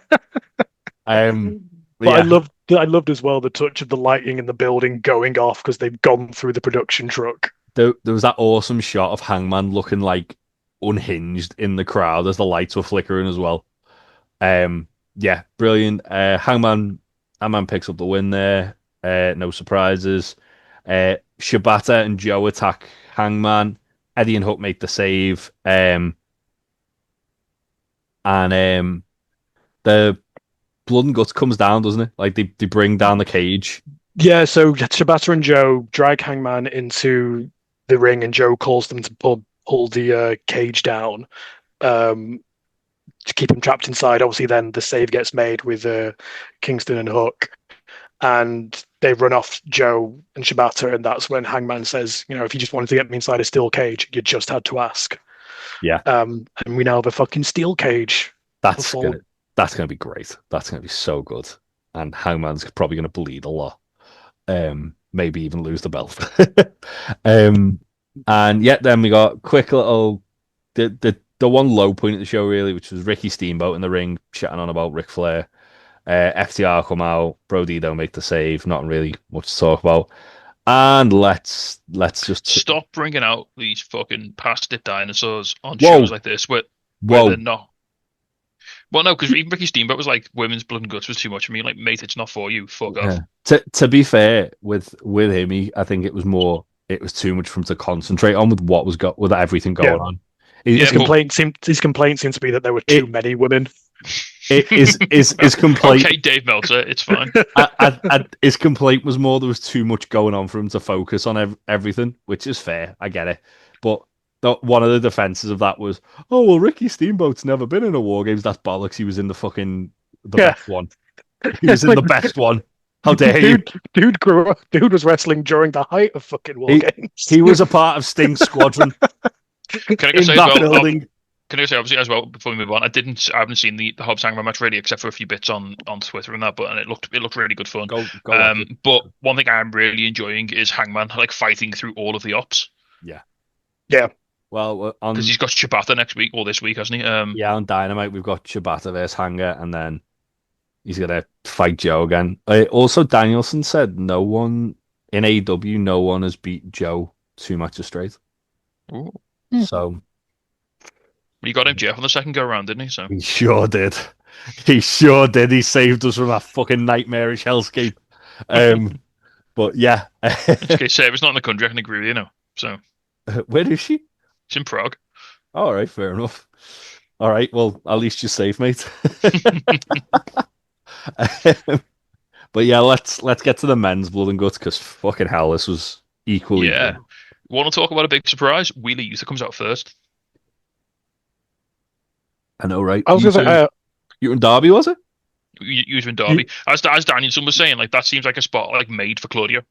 But I loved as well the touch of the lighting in the building going off because they've gone through the production truck. There was that awesome shot of Hangman looking like unhinged in the crowd as the lights were flickering as well. Yeah, brilliant. Hangman picks up the win there. No surprises. Shibata and Joe attack Hangman. Eddie and Hook make the save. And the blood and guts comes down, doesn't it? Like they bring down the cage. Yeah, so Shibata and Joe drag Hangman into the ring, and Joe calls them to pull the cage down to keep him trapped inside. Obviously, then the save gets made with Kingston and Hook, and they run off Joe and Shibata, and that's when Hangman says, if you just wanted to get me inside a steel cage, you just had to ask. Yeah. And we now have a fucking steel cage. That's gonna be great. That's gonna be so good. And Hangman's probably gonna bleed a lot. Maybe even lose the belt. And yeah, then we got quick little the one low point of the show really, which was Ricky Steamboat in the ring chatting on about Ric Flair. FTR come out, Brody don't make the save, not really much to talk about. And let's just stop bringing out these fucking past it dinosaurs on shows like this where they're not. Well, no, because even Ricky Steamboat was like, women's blood and guts was too much for me. Like, mate, it's not for you. Fuck off. To be fair with him, I think it was too much for him to concentrate on with everything going on. His complaint seemed to be that there were too many women. His complaint. Okay, Dave Meltzer, it's fine. His complaint was more there was too much going on for him to focus on everything, which is fair. I get it, but one of the defenses of that was, oh well, Ricky Steamboat's never been in a War Games. That's bollocks. He was in the best one. He was in the best one. How dare you? Dude grew up. Dude was wrestling during the height of fucking War Games. He was a part of Sting's squadron. Can I say obviously as well before we move on? I haven't seen the Hobbs Hangman match really, except for a few bits on Twitter and that, and it looked really good fun. But one thing I'm really enjoying is Hangman like fighting through all of the ops. Yeah. Well, because he's got Shibata next week or this week, hasn't he? Yeah, on Dynamite we've got Shibata versus Hanger, and then he's gonna fight Joe again. Also, Danielson said no one in AEW, no one has beat Joe 2 matches straight. Ooh. So He got MJF on the second go around, didn't he? So he sure did. He sure did. He saved us from that fucking nightmarish hellscape. But yeah. okay, Sarah's not in the country. I can agree with you now. So where is she? It's in Prague. All right, fair enough. All right, well, at least you're safe, mate. But yeah, let's get to the men's blood and guts because fucking hell, this was equally. Yeah. Good. Want to talk about a big surprise? Wheeler Yuta comes out first. I know, right? I was going to say, you and Darby, was it? Yuta and Darby. As Danielson was saying, like that seems like a spot like made for Claudio.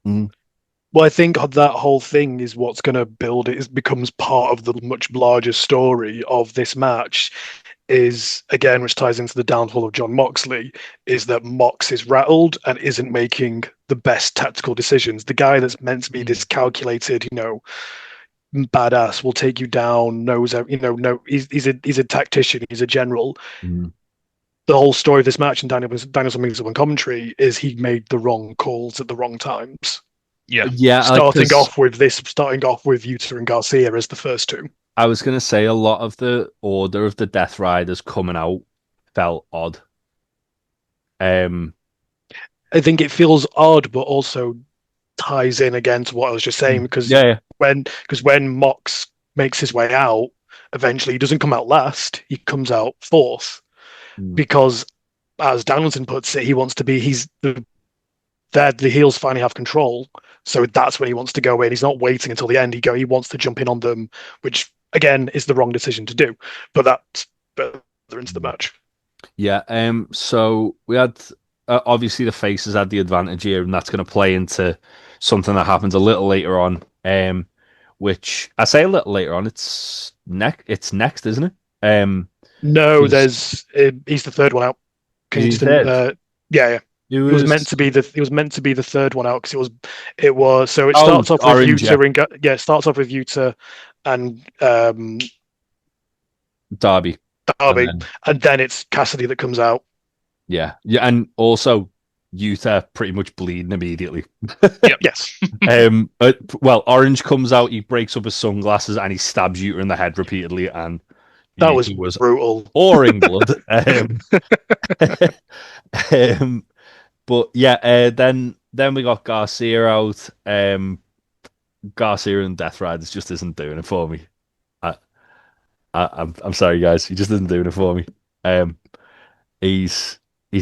Mm. Well, I think that whole thing is what's going to build it. It becomes part of the much larger story of this match. Is again, which ties into the downfall of John Moxley, is that Mox is rattled and isn't making the best tactical decisions. The guy that's meant to be this calculated, badass, will take you down, knows, he's a tactician, he's a general. Mm. The whole story of this match, and Danielson brings up on commentary, is he made the wrong calls at the wrong times. Yeah. Starting off with Yuta and Garcia as the first two. I was going to say a lot of the order of the Death Riders coming out felt odd. I think it feels odd, but also ties in again to what I was just saying, because when Mox makes his way out, eventually he doesn't come out last, he comes out fourth, because as Danielson puts it, he wants to be, the heels finally have control, so that's when he wants to go in. He's not waiting until the end. He wants to jump in on them, which again is the wrong decision to do, but that's further into the match. Yeah. So we had obviously the faces had the advantage here, and that's going to play into something that happens a little later on. Which I say a little later on. It's next, isn't it? No, he's the third one out. He's dead. Yeah. It was meant to be the third one out, because it was so it starts off with Yuta it starts off with Yuta and Darby, and then it's Cassidy that comes out. Yeah, and also Yuta pretty much bleeding immediately. Yep. Yes. Well, Orange comes out, he breaks up his sunglasses, and he stabs Yuta in the head repeatedly, and that was brutal. Pouring blood. But yeah, then we got Garcia out. Garcia and Death Riders just isn't doing it for me. I'm sorry, guys, he just isn't doing it for me. He's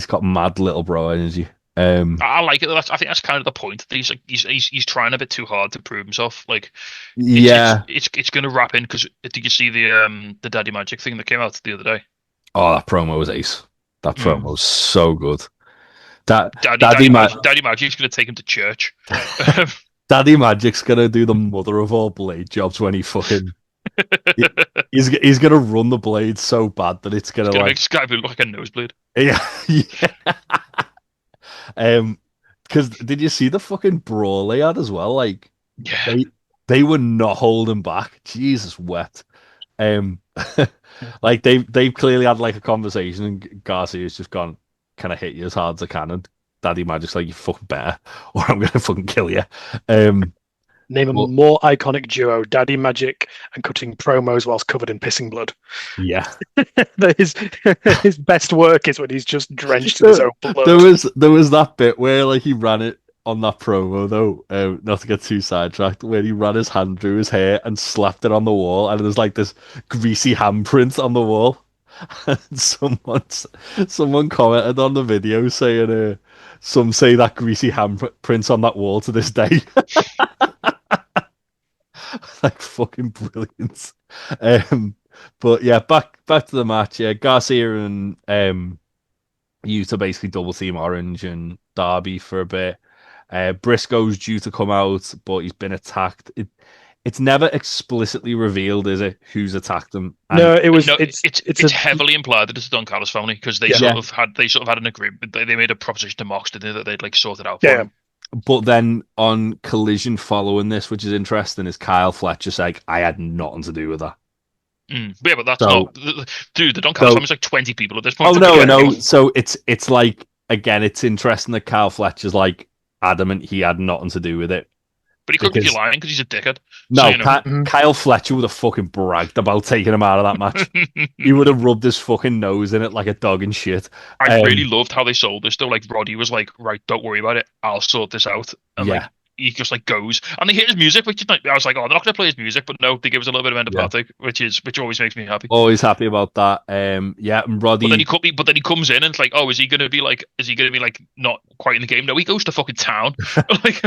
got mad little bro energy. I like it. I think that's kind of the point. He's trying a bit too hard to prove himself. Like, it's going to wrap in, because did you see the Daddy Magic thing that came out the other day? Oh, that promo was ace. That promo was so good. Daddy Magic's going to take him to church. Daddy Magic's going to do the mother of all blade jobs when he fucking. He's going to run the blade so bad that it's going to make this guy look like a nosebleed. Yeah. Because did you see the fucking brawl they had as well? Like, they were not holding back. Jesus wept. Like they've clearly had like a conversation, and Garcia's just gone, "Can I hit you as hard as I can?" And Daddy Magic's like, "You fucking better, or I'm gonna fucking kill you." Name a more iconic duo: Daddy Magic and cutting promos whilst covered in pissing blood. Yeah, his best work is when he's just drenched in his own blood. There was that bit where like he ran it on that promo though, not to get too sidetracked, where he ran his hand through his hair and slapped it on the wall, and there's like this greasy handprint on the wall. And someone commented on the video saying, some say that greasy handprint's on that wall to this day. Like fucking brilliant. But yeah, back to the match. Yeah, Garcia and Yuta basically double team Orange and Darby for a bit. Briscoe's due to come out, but he's been attacked. It's never explicitly revealed, is it, who's attacked him? And it's heavily implied that it's the Don Callis family, because they sort of had an agreement. They made a proposition to Mox, didn't they, that they'd like sort it out for him. But then on Collision following this, which is interesting, is Kyle Fletcher's like, I had nothing to do with that. But yeah, but that's So, not, dude. The Don Callis so family's like 20 people at this oh point. no, I know. So it's like again, it's interesting that Kyle Fletcher's like adamant he had nothing to do with it But he couldn't be because lying because he's a dickhead. So no, you know. Kyle Fletcher would have fucking bragged about taking him out of that match. He would have rubbed his fucking nose in it like a dog in shit. I really loved how they sold this though. Like Roddy was like, "Right, don't worry about it. I'll sort this out." And Yeah, like he just like goes, and they hit his music, which is like, I was like, "Oh, they're not going to play his music," but no, they give us a little bit of yeah. empathic, which always makes me happy. Always happy about that. Yeah, and But then Roddy. but then he comes in and it's like, "Oh, is he going to be like? Is he going to be like not quite in the game?" No, he goes to fucking town. Like,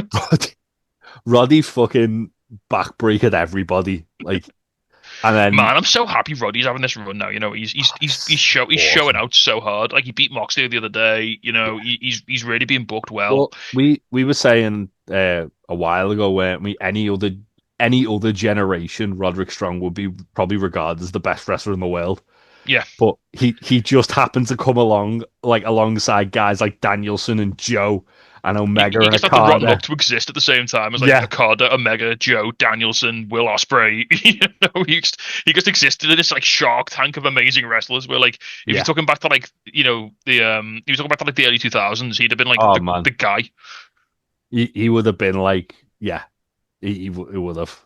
Roddy fucking backbreakered everybody. Like, and then man, I'm so happy Roddy's having this run now. You know, he's showing out so hard. Like he beat Moxley the other day. You know, he's really being booked well. well, we were saying a while ago, weren't we? Any other generation, Roderick Strong would be probably regarded as the best wrestler in the world. Yeah, But he just happened to come along like alongside guys like Danielson and Joe and Omega he and just had the rotten Okada. luck to exist at the same time as like Yeah, Okada, Omega, Joe, Danielson, Will Ospreay. You know, he just existed in this like shark tank of amazing wrestlers. Where like if yeah. you're talking back to like he was talking back to like the early 2000s, he'd have been like Oh the man, guy. he would have been like, yeah, he would have.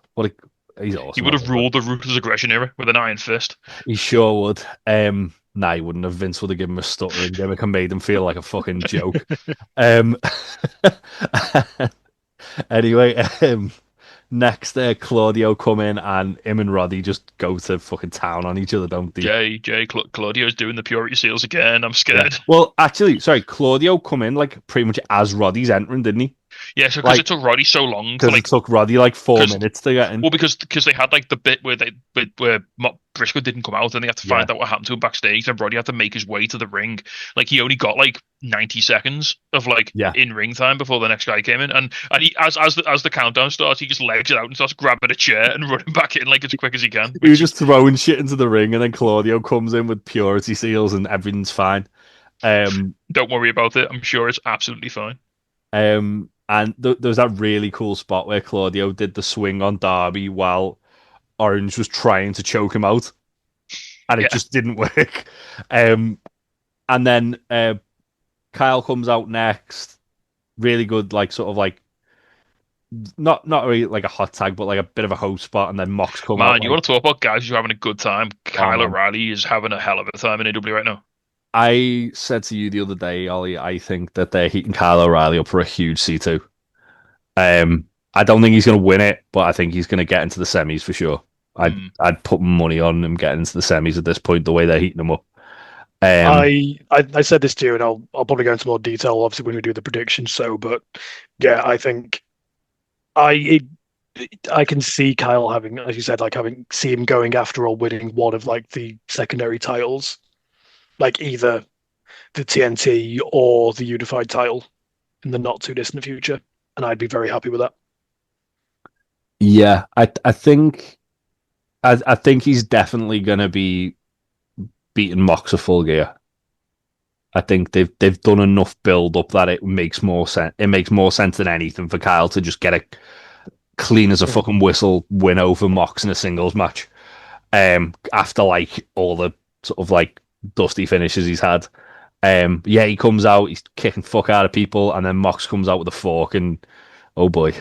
He's He awesome. would have ruled the ruthless aggression era with an iron fist. He sure would. Nah, he wouldn't have. Vince would have given him a stuttering gimmick and made him feel like a fucking joke. Um, anyway, next, Claudio come in and him and Roddy just go to fucking town on each other, don't they? Claudio's doing the purity seals again. I'm Yeah. scared. Well, actually, sorry, Claudio come in like pretty much as Roddy's entering, didn't he? Yeah, so because Like, it took Roddy so long to because it like, took Roddy like 4 because minutes to get in. well, because they had like the bit where Briscoe didn't come out and they had to Yeah. find out what happened to him backstage. And Roddy had to make his way to the ring. Like he only got like 90 seconds of like Yeah. in ring time before the next guy came in. And he as the countdown starts, he just legs it out and starts grabbing a chair and running back in like as quick as he can. He was just throwing shit into the ring, and then Claudio comes in with purity seals, and everything's fine. Don't worry about it. I'm sure it's absolutely fine. And there was that really cool spot where Claudio did the swing on Darby while Orange was trying to choke him out, and it Yeah. just didn't work. And then Kyle comes out next. Really good, like sort of like not really like a hot tag, but like a bit of a host spot, and then Mox come out. Man, you want to talk about guys who are having a good time? Kyle man. O'Reilly is having a hell of a time in AW right now. I said to you the other day, Ollie, I think that they're heating Kyle O'Reilly up for a huge C2. I don't think he's going to win it, but I think he's going to get into the semis for sure. I'd put money on him getting into the semis at this point, the way they're heating him up. I said this to you, and I'll probably go into more detail, obviously, when we do the predictions. But yeah, I think I can see Kyle having, as you said, like see him going after or winning one of like the secondary titles, like either the TNT or the unified title in the not too distant future, and I'd be very happy with that. Yeah, I think he's definitely going to be beating Mox a Full Gear. I think they've done enough build up that it makes more sense. It makes more sense than anything for Kyle to just get a clean as a fucking whistle win over Mox in a singles match. After like all the sort of like dusty finishes he's had. Yeah, he comes out, he's kicking fuck out of people, and then Mox comes out with a fork, and oh boy,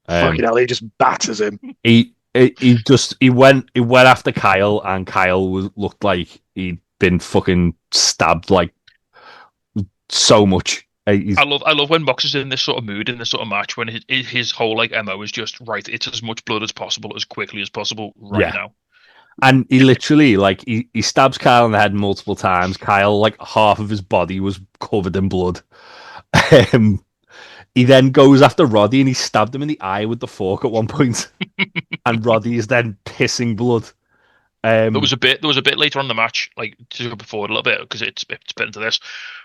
Fucking hell, he just batters him. He went after Kyle, and Kyle looked like he'd been fucking stabbed like so much. I love when Mox is in this sort of mood in this sort of match when his whole like MO is just right. It's as much blood as possible, as quickly as possible right now. And he literally like he stabs Kyle in the head multiple times. Kyle, like half of his body was covered in blood. He then goes after Roddy and he stabbed him in the eye with the fork at one point. And Roddy is then pissing blood. There was a bit later on in the match, like to go forward a little bit because it's bit into this,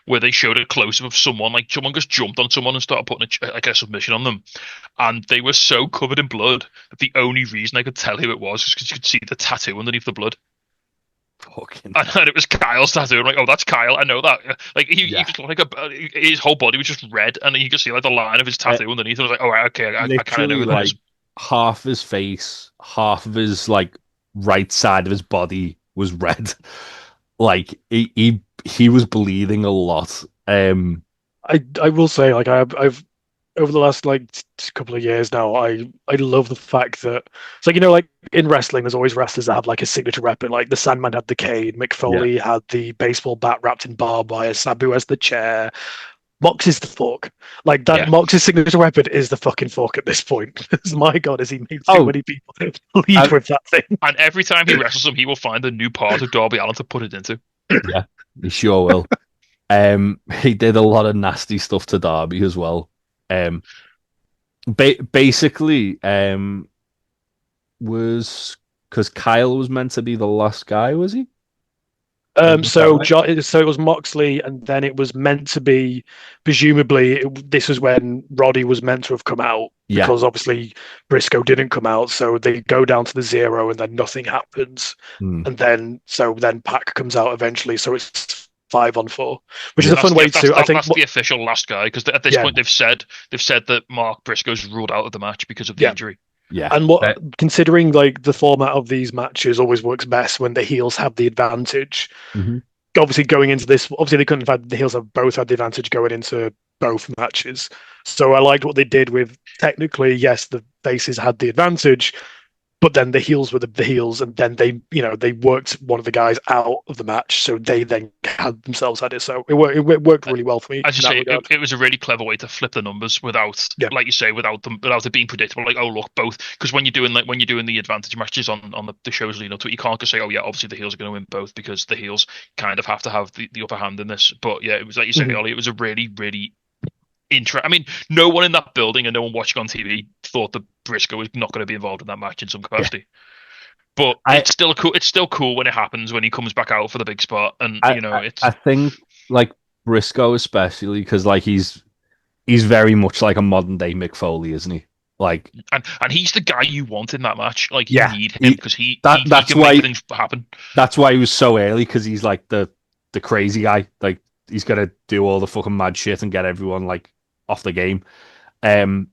where they showed a close up of someone just jumped on someone and started putting a submission on them, and they were so covered in blood that the only reason I could tell who it was because you could see the tattoo underneath the blood. Fucking. And it was Kyle's tattoo. I'm like, oh, that's Kyle. I know that. Like he just looked like his whole body was just red, and you could see like the line of his tattoo underneath. I was like, oh, right, okay, I kind of know who that is. Half his face, half of his like right side of his body was red. Like he was bleeding a lot. I will say, like I've over the last like couple of years now, I love the fact that it's like, like in wrestling, there's always wrestlers that have like a signature weapon. Like the Sandman had the cane, Mick Foley had the baseball bat wrapped in barbed wire, Sabu has the chair. Mox is the fork. Like that, Mox's signature weapon is the fucking fork at this point. My God, has he made so many people lead with that thing? And every time he wrestles him, he will find a new part of Darby Allin to put it into. Yeah, he sure will. He did a lot of nasty stuff to Darby as well. Basically, was because Kyle was meant to be the last guy, was he? So it was Moxley, and then it was meant to be, presumably, this was when Roddy was meant to have come out, because obviously Briscoe didn't come out, so they go down to the 0, and then nothing happens, and then Pac comes out eventually, so it's 5-on-4, which is a fun way to. I think that's the official last guy, because at this point they've said that Mark Briscoe's ruled out of the match because of the injury. Yeah, and considering like the format of these matches always works best when the heels have the advantage. Mm-hmm. Obviously, going into this, they couldn't have had the heels have both had the advantage going into both matches. So I liked what they did with technically, yes, the faces had the advantage, but then the heels were the heels, and then they worked one of the guys out of the match, so they then had themselves had it. So it worked really well for me. As you say, it was a really clever way to flip the numbers without, like you say, without it being predictable. Like, oh look, both, because when you're doing the advantage matches on the shows leading up to it, you can't just say, oh yeah, obviously the heels are going to win both, because the heels kind of have to have the upper hand in this. But yeah, it was like you say, Ollie, it was a really, really I mean, no one in that building and no one watching on TV thought that Briscoe was not going to be involved in that match in some capacity. But it's still cool. It's still cool when it happens, when he comes back out for the big spot, and it's. I think like Briscoe especially, because like he's very much like a modern day Mick Foley, isn't he? Like, and he's the guy you want in that match. Like, you need him because he that's can why make things happen. That's why he was so early, because he's like the crazy guy. Like, he's gonna do all the fucking mad shit and get everyone like off the game. But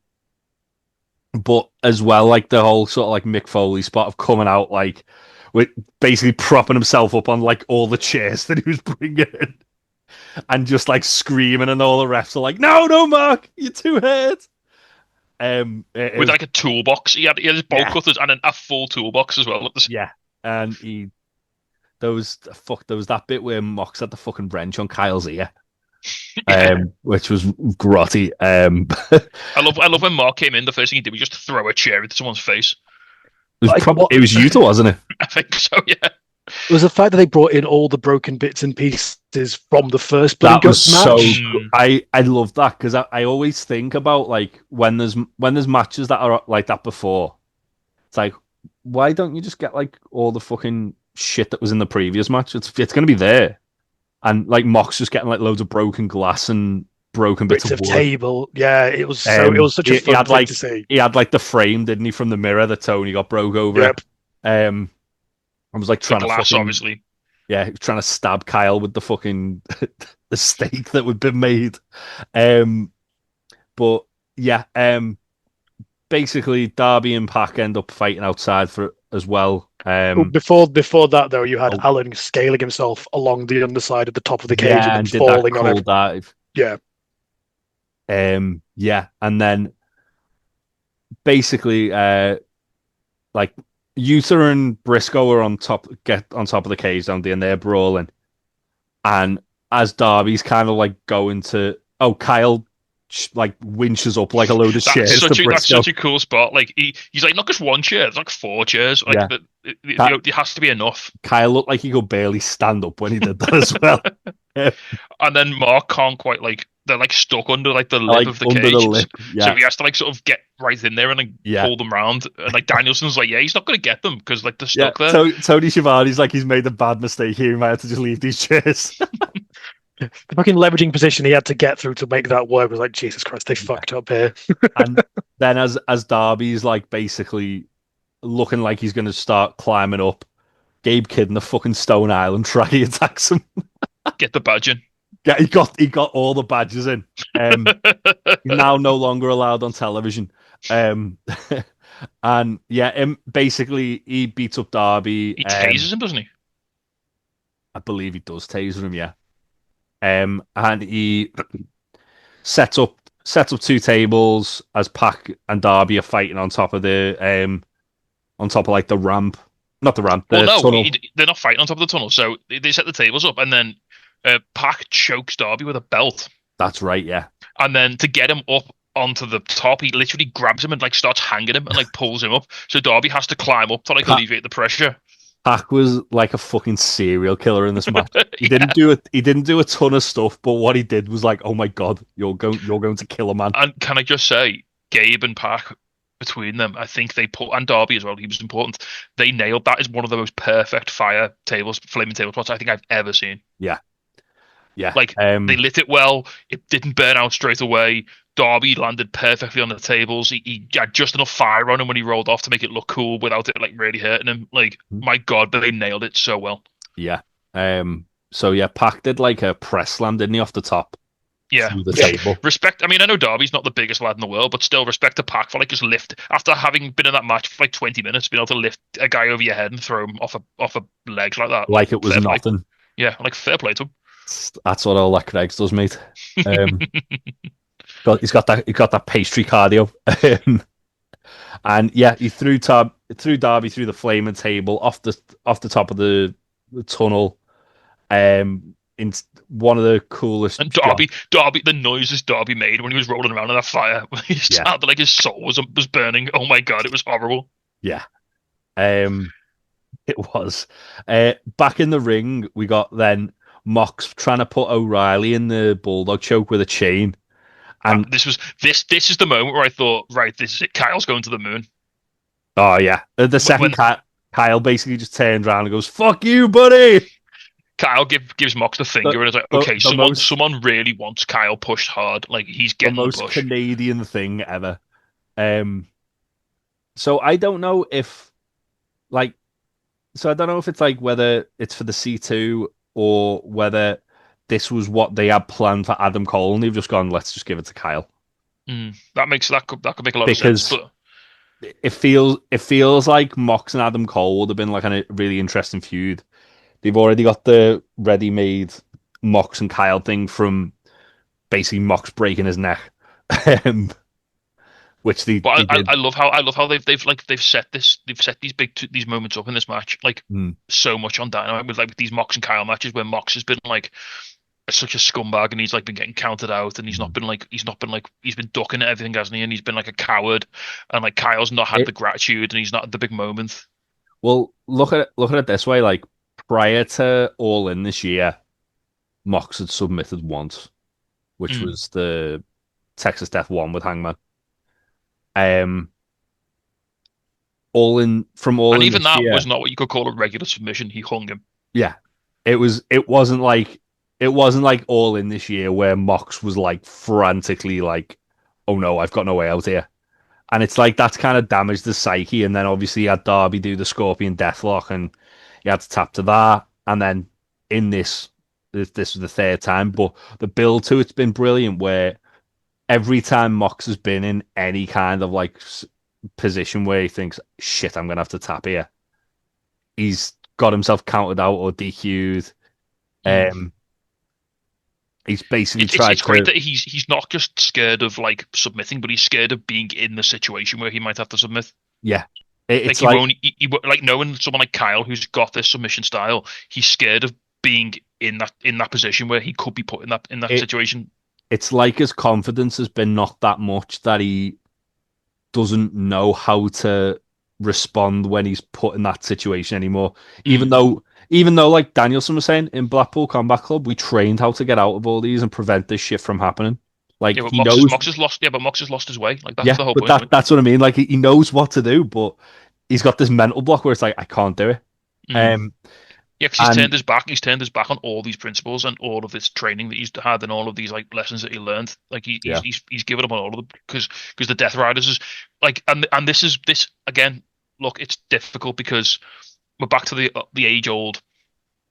as well, like the whole sort of like Mick Foley spot of coming out like with basically propping himself up on like all the chairs that he was bringing in, and just like screaming, and all the refs are like, no, Mark, you're too hurt. With like a toolbox, he had his bolt cutters and a full toolbox as well. Yeah, and there was that bit where Mox had the fucking wrench on Kyle's ear. Which was grotty. I love when Mark came in. The first thing he did was just throw a chair into someone's face. It was Utah, wasn't it? I think so. Yeah. It was the fact that they brought in all the broken bits and pieces from the first Blood and Guts match. I love that, because I always think about like when there's matches that are like that before. It's like, why don't you just get like all the fucking shit that was in the previous match? It's going to be there. And like Mox just getting like loads of broken glass and broken bits of wood. Table. Yeah, it was such a fun thing to see. He had like the frame, didn't he, from the mirror that Tony got broke over. Yep. I was like trying glass, obviously. Yeah, he was trying to stab Kyle with the fucking the steak that would been made. But yeah, basically Darby and Pac end up fighting outside for it as well. Before that though, you had Alan scaling himself along the underside of the top of the cage and then falling on it. Dive. Yeah. Yeah, and then basically like Utah and Briscoe are get on top of the cage, don't they, and they're brawling. And as Darby's kind of like going to Kyle like winches up like a load of chairs. That's such a cool spot. Like he's like, not just one chair, there's like 4 chairs. Like it has to be enough. Kyle looked like he could barely stand up when he did that as well. And then Mark can't quite they're like stuck under like the lip of the cage. So he has to like sort of get right in there and like pull them round. And like Danielson's like, he's not going to get them because like they're stuck there. So Tony Schiavone's like, he's made a bad mistake here. He might have to just leave these chairs. The fucking leveraging position he had to get through to make that work was like, Jesus Christ, they fucked up here. And then as Darby's like basically looking like he's going to start climbing up, Gabe Kidd in the fucking Stone Island try he attacks him. Get the badge in. Yeah, he got all the badges in. He's now no longer allowed on television. And yeah, basically he beats up Darby. He tases him, doesn't he? I believe he does taser him, yeah. And he sets up 2 tables as Pac and Darby are fighting on top of like the ramp. Not the ramp, the tunnel. They're not fighting on top of the tunnel. So they set the tables up, and then Pac chokes Darby with a belt. That's right, yeah. And then to get him up onto the top, he literally grabs him and like starts hanging him and like pulls him up. So Darby has to climb up to like alleviate the pressure. Pac was like a fucking serial killer in this match. He didn't do it. He didn't do a ton of stuff, but what he did was like, oh my god, you're going to kill a man. And can I just say, Gabe and Pac, between them, I think and Darby as well, he was important. They nailed that as one of the most perfect flaming table spots I think I've ever seen. Yeah. Like they lit it well. It didn't burn out straight away. Darby landed perfectly on the tables. He had just enough fire on him when he rolled off to make it look cool without it like really hurting him. Like my god, but they nailed it so well. Yeah. So yeah, Pac did like a press slam, didn't he, off the top? Yeah. The table. Respect. I mean, I know Darby's not the biggest lad in the world, but still respect to Pac for like just lift after having been in that match for like 20 minutes, being able to lift a guy over your head and throw him off a leg like that. Like it was nothing. Yeah, like fair play to him. That's what all that Craig's does, mate. He's got that pastry cardio. And yeah, he threw Darby through the flaming table off the top of the tunnel. In one of the coolest. And Darby, the noises Darby made when he was rolling around in that fire, he sounded like his soul was burning. Oh my god, it was horrible. Yeah, it was. Back in the ring, we got then Mox trying to put O'Reilly in the bulldog choke with a chain. And this is the moment where I thought, right, this is it. Kyle's going to the moon. Oh yeah, the second Kyle basically just turned around and goes, "Fuck you, buddy." Kyle gives Mox the finger and it's like, okay, someone really wants Kyle pushed hard. Like he's getting the most push. Canadian thing ever. So I don't know if it's like whether it's for the C2 or whether this was what they had planned for Adam Cole and they've just gone, let's just give it to Kyle. That could make a lot of sense. But it feels like Mox and Adam Cole would have been like a really interesting feud. They've already got the ready-made Mox and Kyle thing from basically Mox breaking his neck, which they. But I love how they've set these moments up in this match like so much on Dynamite with these Mox and Kyle matches where Mox has been like such a scumbag and he's like been getting counted out and he's been ducking at everything, hasn't he? And he's been like a coward and like Kyle's not had the gratitude and he's not had the big moment. Well, look at it this way, like. Prior to All In this year, Mox had submitted once, which was the Texas Death 1 with Hangman. All In and even that year, was not what you could call a regular submission. He hung him. Yeah, it wasn't like All In this year where Mox was like frantically like, oh no, I've got no way out here. And it's like that's kind of damaged the psyche. And then obviously you had Darby do the Scorpion Deathlock and you had to tap to that, and then in this was the third time, but the build to it's been brilliant. Where every time Mox has been in any kind of like position where he thinks, "Shit, I'm gonna have to tap here," he's got himself counted out or DQ'd. He's basically tried. It's great that he's not just scared of like submitting, but he's scared of being in the situation where he might have to submit. Yeah. It's like knowing someone like Kyle who's got this submission style, he's scared of being in that position where he could be put in that situation. It's like his confidence has been knocked that much that he doesn't know how to respond when he's put in that situation anymore. Even though like Danielson was saying in Blackpool Combat Club, we trained how to get out of all these and prevent this shit from happening. Like he knows Mox has lost. Yeah, but Mox has lost his way. Like that's the whole point. That's what I mean. Like he knows what to do, but he's got this mental block where it's like I can't do it. Yeah, because he's turned his back. He's turned his back on all these principles and all of this training that he's had and all of these like lessons that he learned. Like he's given up on all of them because the Death Riders is like and this again. Look, it's difficult because we're back to the age old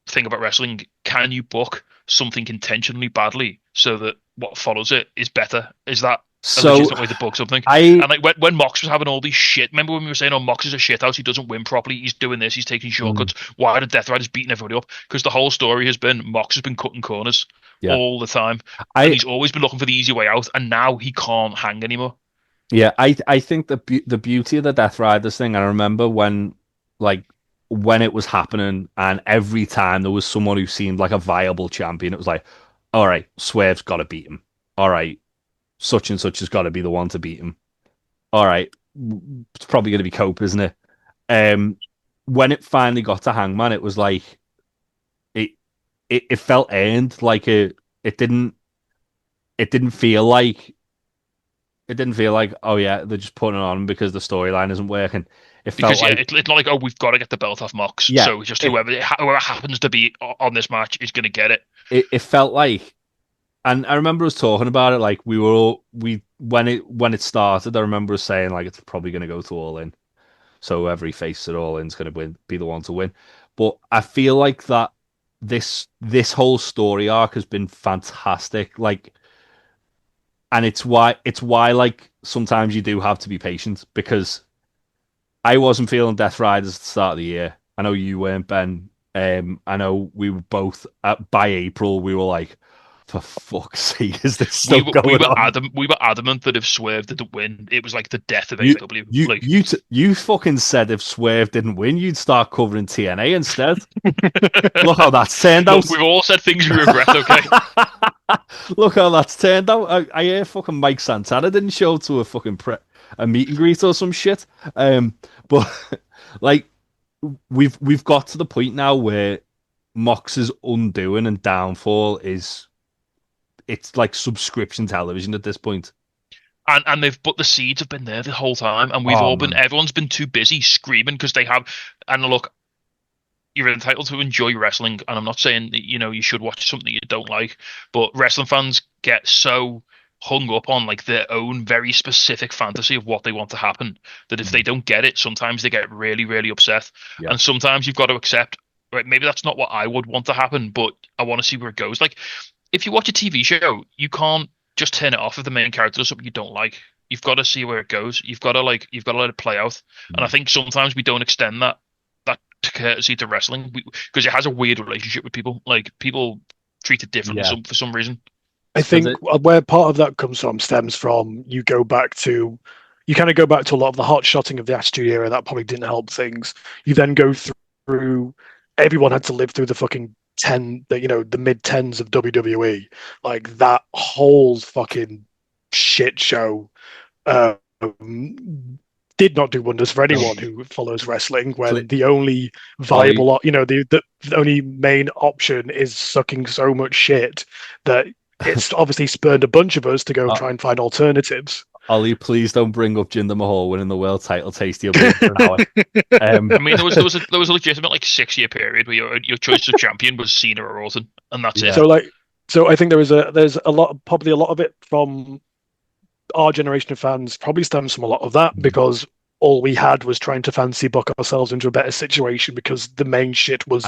thing about wrestling. Can you book something intentionally badly so that what follows it is better? Is that a So legitimate way to book something? I And like when Mox was having all these shit, remember when we were saying, "Oh, Mox is a shit house. He doesn't win properly. He's doing this. He's taking shortcuts. Why are the Death Riders beating everybody up?" Because the whole story has been Mox has been cutting corners yeah all the time, and I he's always been looking for the easy way out. And now he can't hang anymore. yeah I think the beauty of the Death Riders thing. I remember when it was happening, and every time there was someone who seemed like a viable champion, it was like, all right, Swerve's got to beat him. All right, such and such has got to be the one to beat him. All right, it's probably going to be Cope, isn't it? Um, when it finally got to Hangman, it was like it it felt earned. Like it didn't feel like oh yeah, they're just putting it on because the storyline isn't working. It felt Because yeah, like it's not like, oh, we've got to get the belt off Mox, yeah, so just whoever happens to be on this match is going to get it. it felt like, and I remember us talking about it. Like we when it started, I remember us saying like it's probably going to go to All In. So whoever he faces at All In is going to be the one to win. But I feel like that this whole story arc has been fantastic. Like, and it's why like sometimes you do have to be patient, because I wasn't feeling Death Riders at the start of the year. I know you weren't, Ben. I know we were both by April. We were like, for fuck's sake, is this still going on? We were adamant that if Swerve didn't win, it was like the death of You AEW. you Like, you fucking said if Swerve didn't win, you'd start covering TNA instead. Look how that's turned out. look, we've all said things we regret. Okay, Look how that's turned out. I hear fucking Mike Santana didn't show to a meet and greet or some shit. But like we've got to the point now where Mox's undoing and downfall it's like subscription television at this point. and the seeds have been there the whole time, and Oh man, everyone's been too busy screaming because they have. And look, you're entitled to enjoy wrestling, and I'm not saying that, you should watch something you don't like, but wrestling fans get so hung up on like their own very specific fantasy of what they want to happen that if they don't get it, sometimes they get really, really upset. yeah, And sometimes you've got to accept, right, maybe that's not what I would want to happen, but I want to see where it goes. Like, if you watch a TV show, you can't just turn it off if the main character does something you don't like. You've got to see where it goes. You've got to let it play out. And I think sometimes we don't extend that courtesy to wrestling because it has a weird relationship with people. Like, people treat it differently yeah. for some reason. I think where part of that comes from stems from you kind of go back to a lot of the hot shotting of the Attitude Era. That probably didn't help things. You then go through. Everyone had to live through the fucking the mid tens of WWE. Like that whole fucking shit show. Did not do wonders for anyone who follows wrestling when the only viable, the only main option is sucking so much shit that it's obviously spurned a bunch of us to go try and find alternatives. Ollie, please don't bring up Jinder Mahal winning the world title tasty for an hour. I mean, there was a legitimate like 6-year period where your choice of champion was Cena or Orton, and that's it. So I think there's a lot, probably a lot of it from our generation of fans probably stems from a lot of that because all we had was trying to fancy book ourselves into a better situation because the main shit was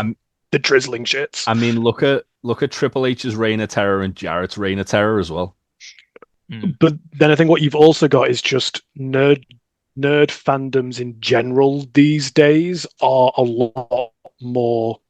the drizzling shits. I mean, look at Triple H's Reign of Terror and Jarrett's Reign of Terror as well. But then I think what you've also got is just nerd fandoms in general these days are a lot more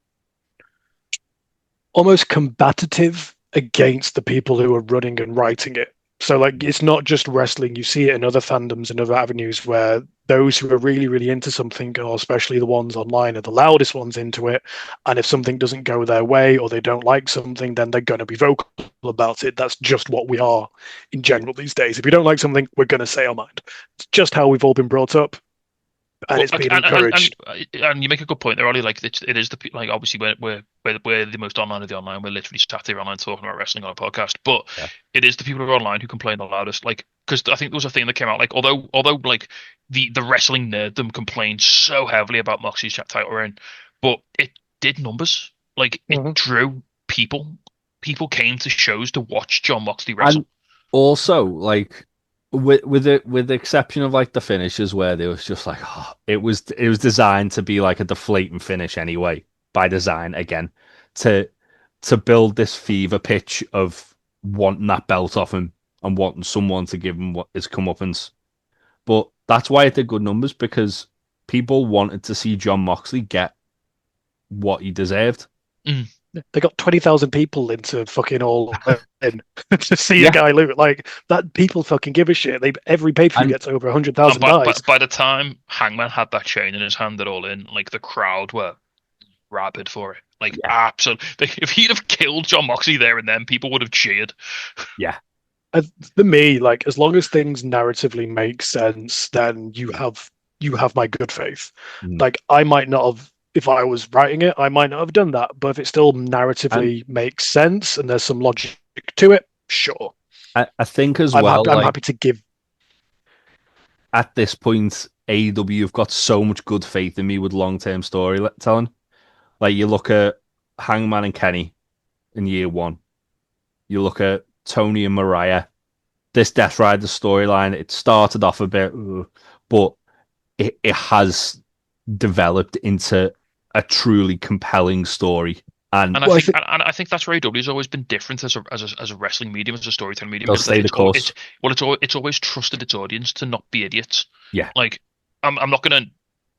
almost combative against the people who are running and writing it. So like it's not just wrestling, you see it in other fandoms and other avenues where those who are really, really into something, or especially the ones online, are the loudest ones into it. And if something doesn't go their way or they don't like something, then they're going to be vocal about it. That's just what we are in general these days. If we don't like something, we're going to say our mind. It's just how we've all been brought up. And it's been encouraged. And you make a good point there, Ollie. Like it is like obviously we're the most online of the online. We're literally sat here online talking about wrestling on a podcast. But it is the people who are online who complain the loudest. Like because I think there was a thing that came out. Like although like the wrestling nerddom complained so heavily about Moxie's title reign, but it did numbers. Like it drew people. People came to shows to watch Jon Moxley wrestle. And also, like with the exception of like the finishes where there was just like it was designed to be like a deflating finish anyway by design again to build this fever pitch of wanting that belt off him and wanting someone to give him what his comeuppance. But that's why it did good numbers because people wanted to see John Moxley get what he deserved. They got 20,000 people into fucking All In to see Yeah. a guy lose. Like that, people fucking give a shit. Every pay-per-view And- gets over 100,000 buys. By the time Hangman had that chain in his hand at All In, like the crowd were rabid for it. Like absolutely, if he'd have killed John Moxley there and then, people would have cheered. Yeah. For me, like as long as things narratively make sense, then you have my good faith. Like I might not have, if I was writing it, I might not have done that. But if it still narratively makes sense and there's some logic to it, sure. I think as I'm well. I'm happy to give. At this point, AEW have got so much good faith in me with long-term storytelling. Like you look at Hangman and Kenny in year one. You look at Tony and Mariah. This Death Rider storyline, it started off a bit, but it has developed into a truly compelling story. And I think that's where AEW has always been different as a wrestling medium, as a storytelling medium. They'll stay the course. It's always trusted its audience to not be idiots. Yeah. Like I'm not gonna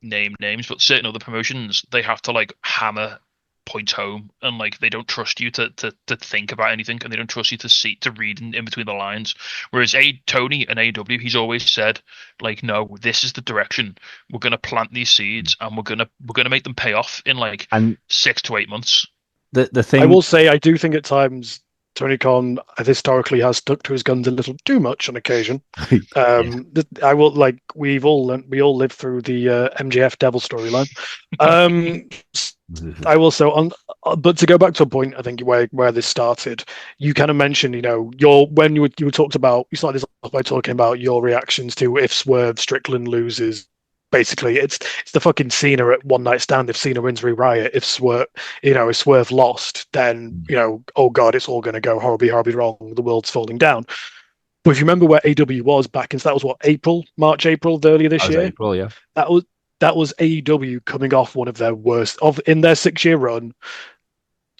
name names, but certain other promotions they have to like hammer points home, and like they don't trust you to think about anything, and they don't trust you to read in between the lines. Whereas Tony and AEW, he's always said like, no, this is the direction. We're gonna plant these seeds, and we're gonna make them pay off in like 6 to 8 months. The thing I will say, I do think at times Tony Khan historically has stuck to his guns a little too much on occasion. I will like we all lived through the MJF Devil storyline. I will so but to go back to a point, I think where this started, you kind of mentioned, when you talked about, you started this off by talking about your reactions to if Swerve Strickland loses. Basically, it's the fucking Cena at One Night Stand. If Cena wins, we riot. If Swerve lost, then oh god, it's all going to go horribly, horribly wrong. The world's falling down. But if you remember where AEW was back in, that was what, March, April earlier this year. April, yeah. That was AEW coming off one of their worst in their 6-year run.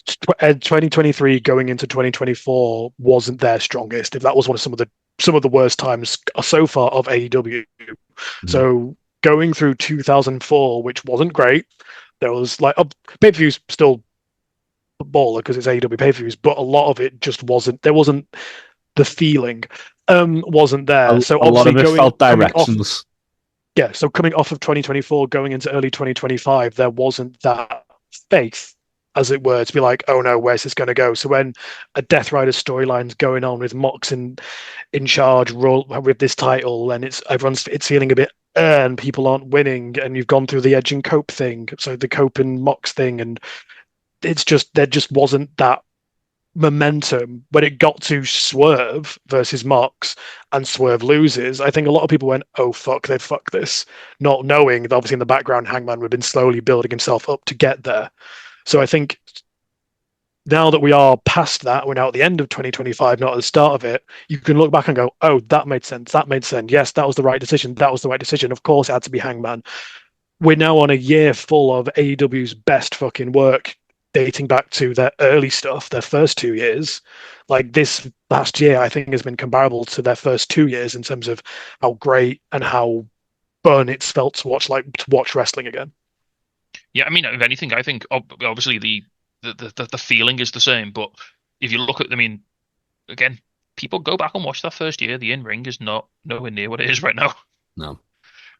2023 going into 2024 wasn't their strongest. If that was some of the worst times so far of AEW. So going through 2004, which wasn't great, there was like pay-per-views still baller because it's AEW pay-per-views, but a lot of it just wasn't. There wasn't the feeling, wasn't there. So a lot of it felt directions. So coming off of 2024, going into early 2025, there wasn't that faith, as it were, to be like, oh no, where's this going to go? So when a Death Rider storyline's going on with Mox in charge with this title, and it's feeling a bit, and people aren't winning, and you've gone through the Edge and Cope thing, so the Cope and Mox thing, and it's just there just wasn't that momentum when it got to Swerve versus Mox and Swerve loses. I think a lot of people went, oh fuck, they've fucked this, not knowing that obviously in the background Hangman would have been slowly building himself up to get there. So I think now that we are past that, we're now at the end of 2025, not at the start of it, you can look back and go, oh, that made sense. That made sense. Yes, that was the right decision. That was the right decision. Of course, it had to be Hangman. We're now on a year full of AEW's best fucking work, dating back to their early stuff, their first 2 years. Like this last year, I think has been comparable to their first 2 years in terms of how great and how fun it's felt to watch wrestling again. Yeah, I mean, if anything, I think obviously the feeling is the same, but if you look at, I mean, again, people go back and watch that first year. The in-ring is nowhere near what it is right now. No.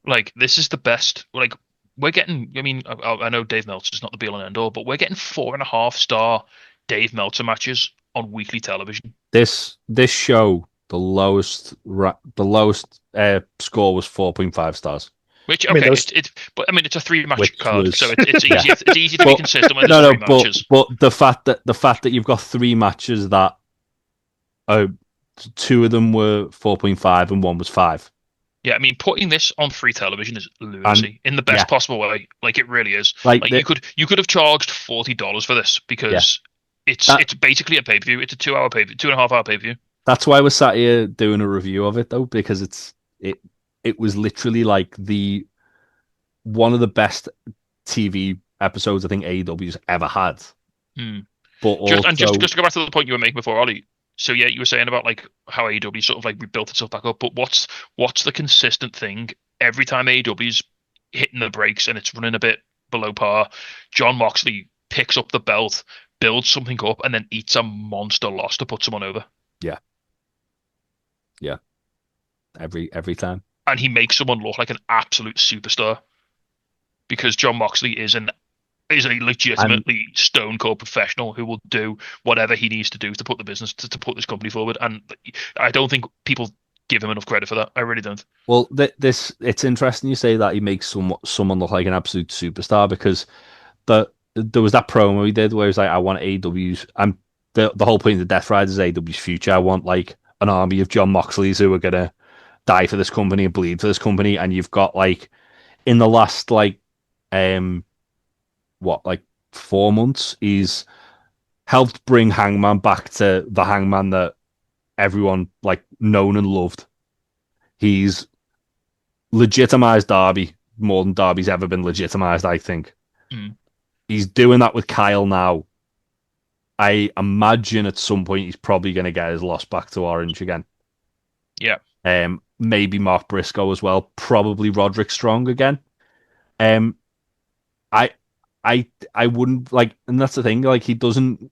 Like, this is the best. Like, we're getting, I mean, I know Dave Meltzer's not the be-all and end-all, but we're getting 4.5-star Dave Meltzer matches on weekly television. This show, the lowest score was 4.5 stars. Which, okay, but I mean, it's a 3-match card, so it's easy. Yeah. It's easy to be consistent when there's 3 matches. But the fact that you've got 3 matches that 2 of them were 4.5 and 1 was 5. Yeah, I mean, putting this on free television is lunacy in the best possible way. Like, it really is. Like you could have charged $40 for this because it's basically a pay-per-view. It's a 2-hour pay-per-view, 2.5-hour pay-per-view. That's why we're sat here doing a review of it though, because it it was literally like the one of the best TV episodes I think AEW's ever had. Hmm. But Just also, to go back to the point you were making before, Ollie. So yeah, you were saying about like how AEW sort of like rebuilt itself back up, but what's the consistent thing every time AEW's hitting the brakes and it's running a bit below par? John Moxley picks up the belt, builds something up, and then eats a monster loss to put someone over. yeah, yeah, every time. And he makes someone look like an absolute superstar because John Moxley is a And legitimately stone cold professional who will do whatever he needs to do to put the business to put this company forward. And I don't think people give him enough credit for that. I really don't. well, this it's interesting you say that he makes someone look like an absolute superstar because there was that promo he did where he was like, I want AW's and the whole point of the Death Riders is AW's future. I want like an army of John Moxleys who are gonna die for this company and bleed for this company. And you've got like in the last like um what like 4 months, he's helped bring Hangman back to the Hangman that everyone like known and loved. He's legitimized Darby more than Darby's ever been legitimized, I think. Mm. He's doing that with Kyle now. I imagine at some point he's probably going to get his loss back to Orange again. Yeah. Maybe Mark Briscoe as well. Probably Roderick Strong again. Um, I, I wouldn't like, and that's the thing. Like he doesn't.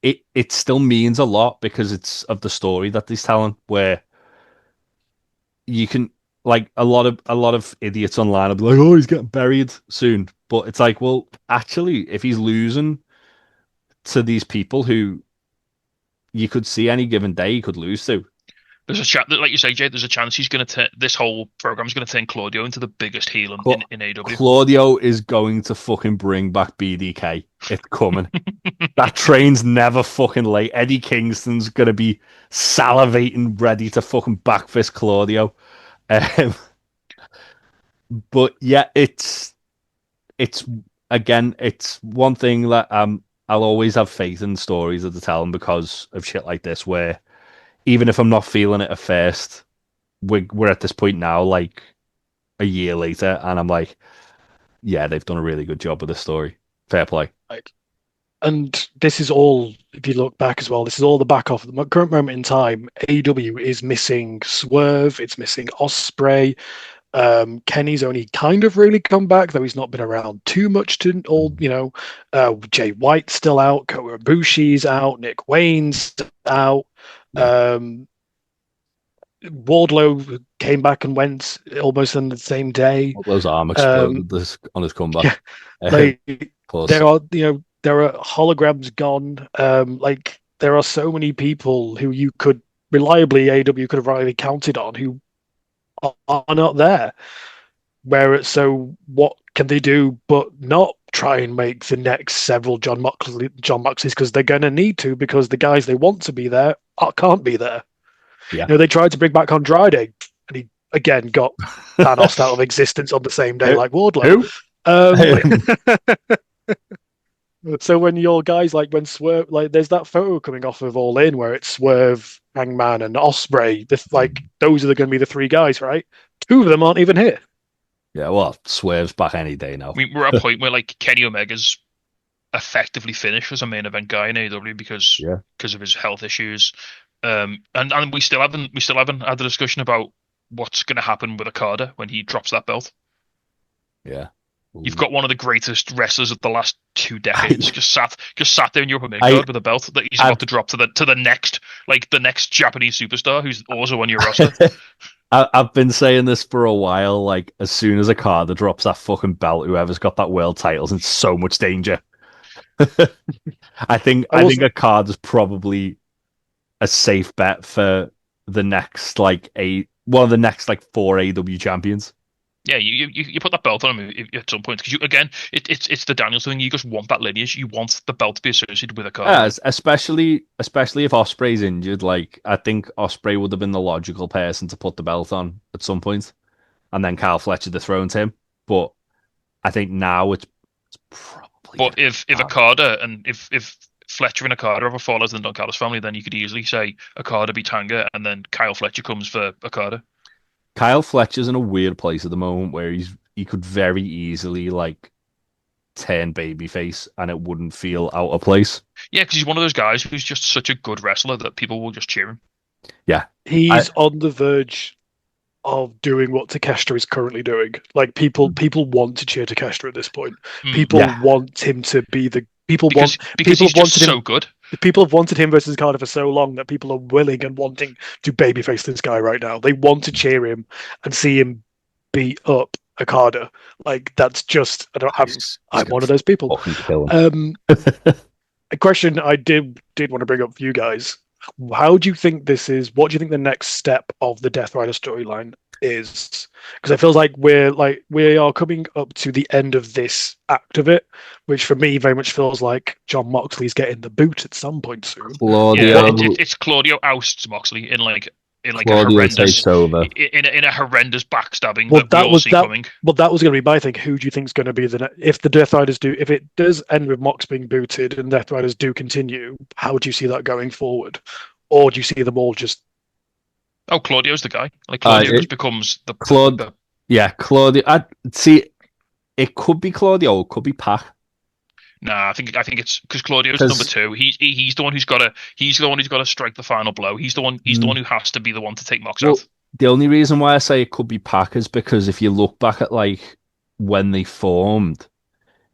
It still means a lot because it's of the story that he's telling. Where you can like a lot of idiots online will be like, oh, he's getting buried soon. But it's like, well, actually, if he's losing to these people who you could see any given day he could lose to. There's a chance, like you say, Jay. There's a chance he's going to turn this whole program's going to turn Claudio into the biggest heel in AW. Claudio is going to fucking bring back BDK. It's coming. That train's never fucking late. Eddie Kingston's gonna be salivating, ready to fucking backfist Claudio. Um, but yeah, it's again, it's one thing that I'll always have faith in stories that they're telling because of shit like this, where even if I'm not feeling it at first, we're at this point now, like a year later, and I'm like, yeah, they've done a really good job with this story. Fair play. Right. And this is all, if you look back as well, this is all the back off. At the current moment in time, AEW is missing Swerve, it's missing Osprey. Kenny's only kind of really come back, though he's not been around too much to all, Jay White's still out, Kota Ibushi's out, Nick Wayne's out. Yeah. Wardlow came back and went almost on the same day. Those arm exploded on his comeback. Yeah, like Plus, there are holograms gone. Like there are so many people who you could reliably AEW could have reliably counted on who are not there. So what can they do but not try and make the next several John Moxleys because they're going to need to because the guys they want to be there can't be there. yeah. They tried to bring back Andrade and he again got Thanos out of existence on the same day like Wardlow. So when your guys like when Swerve, like there's that photo coming off of All In where it's Swerve, Hangman, and Osprey. Like those are going to be the three guys, right? Two of them aren't even here. Yeah, well, Swerve's back any day now. We're at a point where like Kenny Omega's effectively finished as a main event guy in AEW because of his health issues. And we still haven't had the discussion about what's going to happen with Okada when he drops that belt. Yeah. You've got one of the greatest wrestlers of the last 2 decades just sat there in your midcard with a belt that he's about to drop to the next Japanese superstar who's also on your roster. I've been saying this for a while. Like as soon as Okada drops that fucking belt, whoever's got that world title's in so much danger. I think Okada's probably a safe bet for the next one of the next 4 AEW champions. Yeah, you put that belt on him at some point because it's the Danielson thing. You just want that lineage. You want the belt to be associated with a card. Yeah, especially if Osprey's injured. Like I think Osprey would have been the logical person to put the belt on at some point, and then Kyle Fletcher dethroned him. But I think now it's probably. But if Okada and if Fletcher and Okada ever fall as the Don Callis family, then you could easily say Okada beat Tanga, and then Kyle Fletcher comes for Okada. Kyle Fletcher's in a weird place at the moment where he could very easily like turn babyface and it wouldn't feel out of place. Yeah, because he's one of those guys who's just such a good wrestler that people will just cheer him. Yeah. He's on the verge of doing what Takeshita is currently doing. Like people want to cheer Takeshita at this point. People want him to be the because he's just so good. People have wanted him versus Carter for so long that people are willing and wanting to babyface this guy right now. They want to cheer him and see him beat up Okada. Like that's just I'm one of those people. A question I did want to bring up for you guys. How do you think this is? What do you think the next step of the Death Rider storyline is? Because it feels like we are coming up to the end of this act of it, which for me very much feels like Jon Moxley's getting the boot at some point soon. It's Claudio ousts Moxley in a horrendous in a horrendous backstabbing that we all see coming. Well, that was going to be my thing. Who do you think is going to be if the Death Riders if it does end with Mox being booted and Death Riders do continue? How do you see that going forward, or do you see them all just? Oh, Claudio's the guy. Like Claudio just becomes the Claudio. Yeah, Claudio. I see. It could be Claudio. It could be Pac. Nah, I think it's because Claudio's number two. He's the one who's got to strike the final blow. He's the one who has to be the one to take Mox out. The only reason why I say it could be Pac is because if you look back at like when they formed,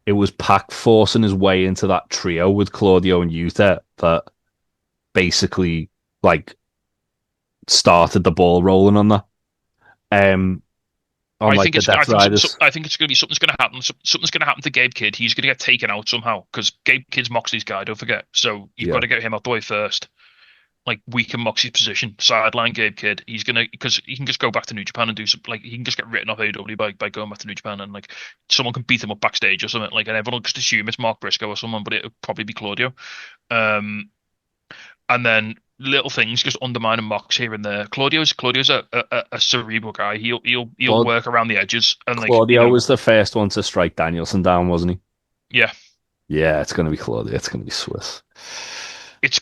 it was Pac forcing his way into that trio with Claudio and Yuta that basically like started the ball rolling on that. I think it's going to be something's going to happen. Something's going to happen to Gabe Kidd. He's going to get taken out somehow because Gabe Kidd's Moxley's guy. Don't forget. So you've got to get him out the way first. Like weaken Moxley's position, sideline Gabe Kidd. He's because he can just go back to New Japan and do something. Like he can just get written off AEW by going back to New Japan and like someone can beat him up backstage or something. Like and everyone will just assume it's Mark Briscoe or someone, but it'll probably be Claudio. And then little things just undermining Mox here and there. Claudio's a cerebral guy. He'll work around the edges. And Claudio was the first one to strike Danielson down, wasn't he? Yeah. Yeah, it's going to be Claudio. It's going to be Swiss.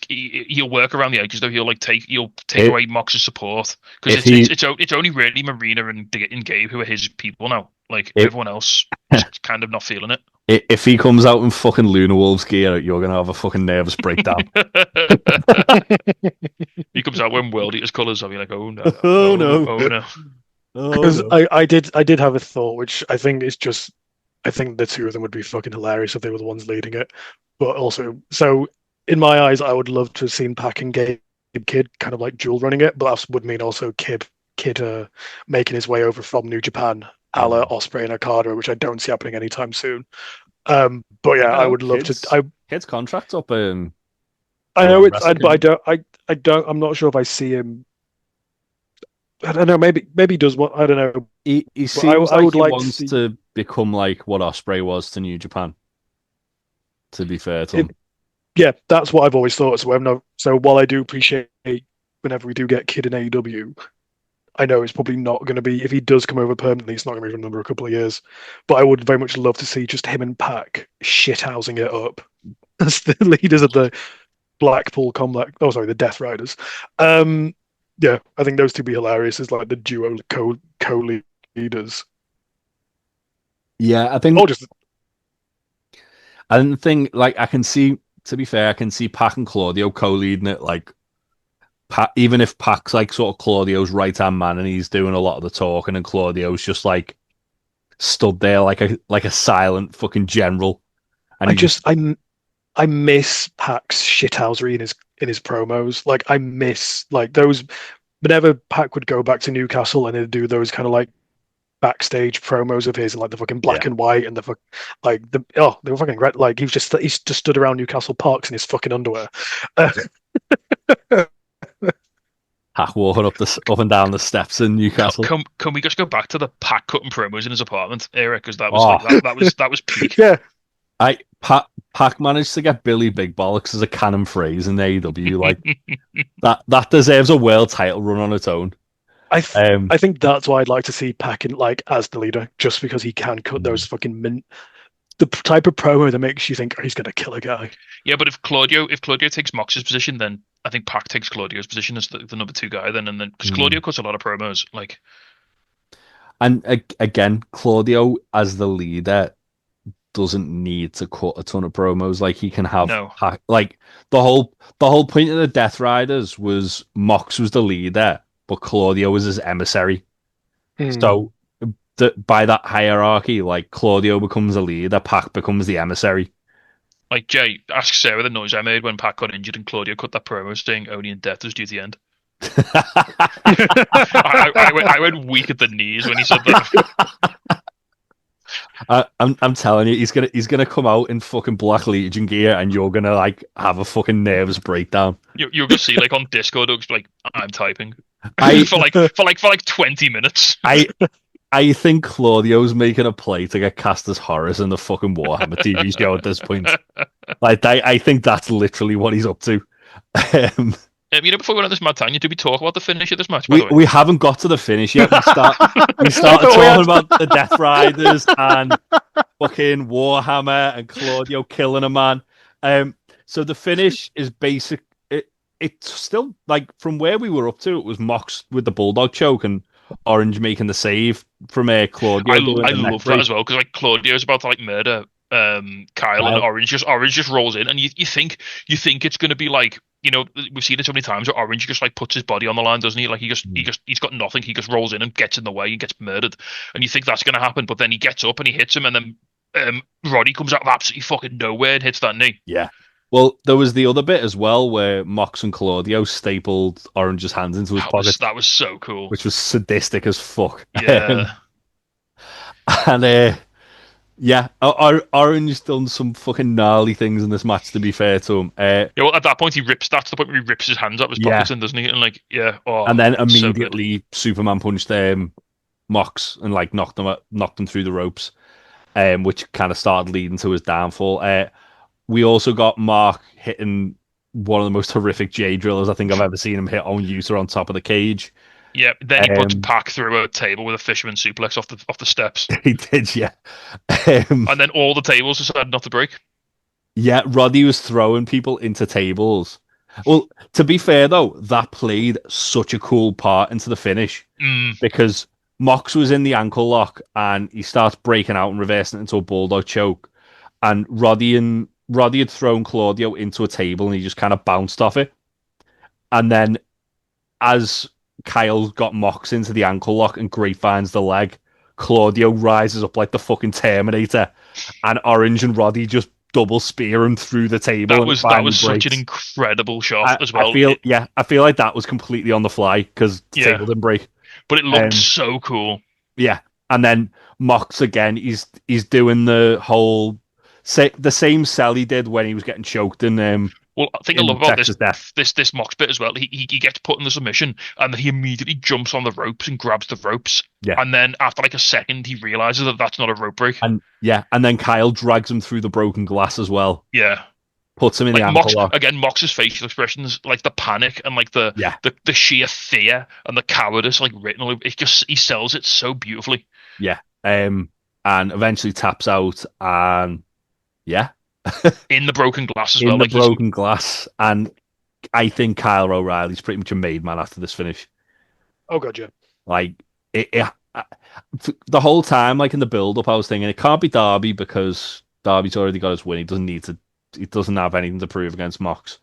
He'll work around the edges though. He'll take away Mox's support because it's only really Marina and Gabe who are his people now. Like everyone else is kind of not feeling it. If he comes out in fucking Luna Wolves gear, you're gonna have a fucking nervous breakdown. He comes out wearing World Eaters colours. I'll be like, oh no, oh no, oh no. Because I did have a thought, which I think is just, I think the two of them would be fucking hilarious if they were the ones leading it. But also, so in my eyes, I would love to have seen Pac and Gabe Kidd kind of like dual running it, but that would mean also Kidd making his way over from New Japan, a la Ospreay and Okada, which I don't see happening anytime soon. But yeah, I would love to. Kidd's contract's up. I know it's, but I don't. I'm not sure if I see him. I don't know. Maybe he does what I don't know. He seems like he wants to become like what Ospreay was to New Japan. To be fair to him. Yeah, that's what I've always thought. So while I do appreciate whenever we do get Kidd in AEW, I know it's probably not going to be, if he does come over permanently, it's not going to be for another couple of years. But I would very much love to see just him and Pac shithousing it up as the leaders of the Blackpool Combat. Oh, sorry, the Death Riders. Yeah, I think those two be hilarious as like the duo co-leaders. Yeah, I think. I didn't think like I can see. To be fair, I can see Pac and Claudio co-leading it. Like, even if Pac's like sort of Claudio's right-hand man and he's doing a lot of the talking, and Claudio's just like stood there like a silent fucking general. And I miss Pac's shithousery in his promos. Like I miss like those whenever Pac would go back to Newcastle and they'd do those kind of like backstage promos of his and like the fucking black and white and they were fucking great. Like he's just stood around Newcastle Parks in his fucking underwear. Pac walking up and down the steps in Newcastle. Can we just go back to the Pac cutting promos in his apartment era? Because that was that was peak. Yeah. Pac managed to get Billy Big Bollocks as a canon phrase in AEW. Like that deserves a world title run on its own. I think that's why I'd like to see Pac in, like as the leader, just because he can cut those fucking the type of promo that makes you think, oh, he's going to kill a guy. Yeah, but if Claudio takes Mox's position, then I think Pac takes Claudio's position as the number 2 guy. Then because Claudio cuts a lot of promos, like. And again, Claudio as the leader doesn't need to cut a ton of promos. Like he can have like the whole point of the Death Riders was Mox was the leader, but Claudio was his emissary. So by that hierarchy, like Claudio becomes the leader, Pac becomes the emissary. Like Jay, ask Sarah the noise I made when Pac got injured and Claudio cut that promo saying only in death was due to the end. I went weak at the knees when he said that. I'm telling you, he's gonna come out in fucking Black Legion gear, and you're gonna like have a fucking nervous breakdown. You're gonna see like on Discord, like I'm typing for like 20 minutes. I think Claudio's making a play to get cast as Horus in the fucking Warhammer TV show at this point. Like I think that's literally what he's up to. Before we went on this mad tangent, did we talk about the finish of this match? We haven't got to the finish yet. We started talking about the Death Riders and fucking Warhammer and Claudio killing a man. So the finish is basic. It's still like from where we were up to. It was Mox with the Bulldog choke and Orange making the save from Claudio. I love that as well because like Claudio's about to like murder Kyle and Orange just rolls in and you think it's going to be like, we've seen it so many times where Orange just like puts his body on the line, doesn't he? Like he's got nothing. He just rolls in and gets in the way and gets murdered. And you think that's going to happen, but then he gets up and he hits him, and then Roddy comes out of absolutely fucking nowhere and hits that knee. Yeah. Well, there was the other bit as well where Mox and Claudio stapled Orange's hands into his pocket. That was so cool. Which was sadistic as fuck. Yeah. And yeah, Orange done some fucking gnarly things in this match, to be fair to him. At that point, that's the point where he rips his hands out of his pockets, and doesn't he? And like, and then immediately Superman punched Mox and like knocked him through the ropes, which kind of started leading to his downfall. We also got Mark hitting one of the most horrific J drillers I think I've ever seen him hit on Utah on top of the cage. Yeah, then he puts Pac through a table with a fisherman suplex off the steps. He did, yeah. And then all the tables decided not to break. Yeah, Roddy was throwing people into tables. Well, to be fair though, that played such a cool part into the finish because Mox was in the ankle lock and he starts breaking out and reversing it into a bulldog choke, and Roddy had thrown Claudio into a table and he just kind of bounced off it, and then as Kyle got Mox into the ankle lock and grapevines the leg, Claudio rises up like the fucking Terminator, and Orange and Roddy just double spear him through the table. That was such an incredible shot as well. I feel like that was completely on the fly because the table didn't break. But it looked so cool. Yeah, and then Mox again, he's doing the whole the same sell he did when he was getting choked in. Well, I think I love about this Mox bit as well. He gets put in the submission and then he immediately jumps on the ropes and grabs the ropes. Yeah. And then after like a second, he realizes that that's not a rope break. And then Kyle drags him through the broken glass as well. Yeah. Puts him in the ankle lock. Again, Mox's facial expressions, like the panic and like the sheer fear and the cowardice, like written all over. It's just, he sells it so beautifully. Yeah. And eventually taps out and yeah. In the broken glass as well. In the broken glass. And I think Kyle O'Reilly's pretty much a made man after this finish. Oh, God, yeah. Like, the whole time, like in the build-up, I was thinking it can't be Darby because Darby's already got his win. He doesn't have anything to prove against Mox.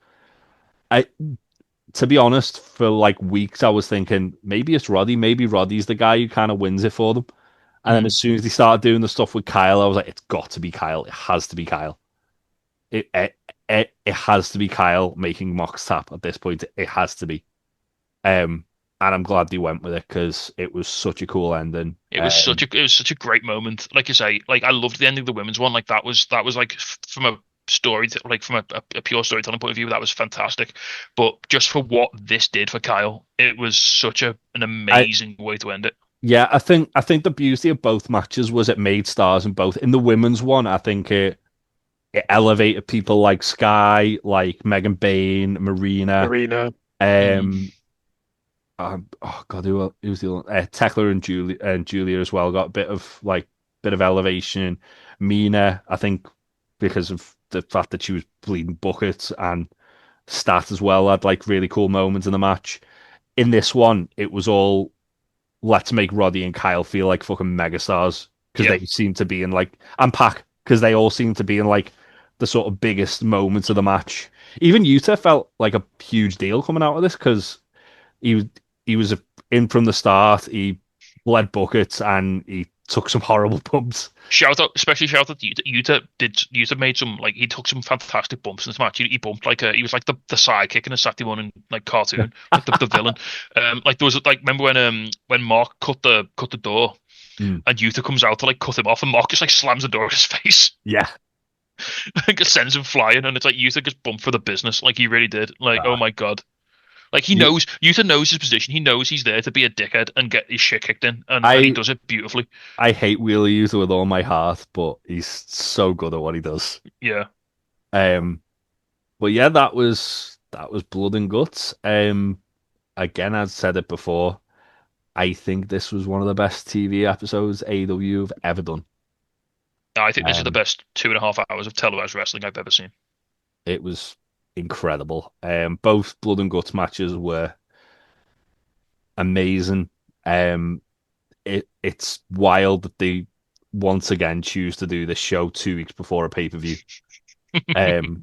To be honest, for like weeks, I was thinking maybe it's Roddy. Maybe Roddy's the guy who kind of wins it for them. And then as soon as they started doing the stuff with Kyle, I was like, it's got to be Kyle. It has to be Kyle. It has to be Kyle making Mox tap at this point. It has to be. And I'm glad they went with it because it was such a cool ending. It was such a great moment. Like you say, like I loved the ending of the women's one. Like that was like from a story, like from a pure storytelling point of view, that was fantastic. But just for what this did for Kyle, it was such an amazing way to end it. Yeah, I think the beauty of both matches was it made stars in both. In the women's one, I think it elevated people like Sky, like Megan Bain, Marina. Oh God, who's the other? Tekla and Julia as well got a bit of like bit of elevation. Mina, I think, because of the fact that she was bleeding buckets, and Stat as well had like really cool moments in the match. In this one, it was all let's make Roddy and Kyle feel like fucking megastars because they seem to be in like and Pac because they all seem to be in like the sort of biggest moments of the match. Even Yuta felt like a huge deal coming out of this because he was in from the start. He bled buckets and he took some horrible bumps. Especially shout out to Yuta. Yuta made some like he took some fantastic bumps in this match. He bumped like he was like the sidekick in a Saturday morning like cartoon, like the villain. Like there was like remember when Mark cut the door and Yuta comes out to like cut him off and Mark just like slams the door in his face. Yeah. Like sends him flying and it's like Yuta gets bumped for the business. Like he really did. Like oh my god. Like Yuta knows his position. He knows he's there to be a dickhead and get his shit kicked in, and he does it beautifully. I hate Wheeler Yuta with all my heart, but he's so good at what he does. Yeah. But yeah, that was Blood and Guts. Again, I've said it before. I think this was one of the best TV episodes AEW have ever done. I think this is the best 2.5 hours of televised wrestling I've ever seen. It was incredible. Both Blood and Guts matches were amazing. It's wild that they once again choose to do this show 2 weeks before a pay-per-view.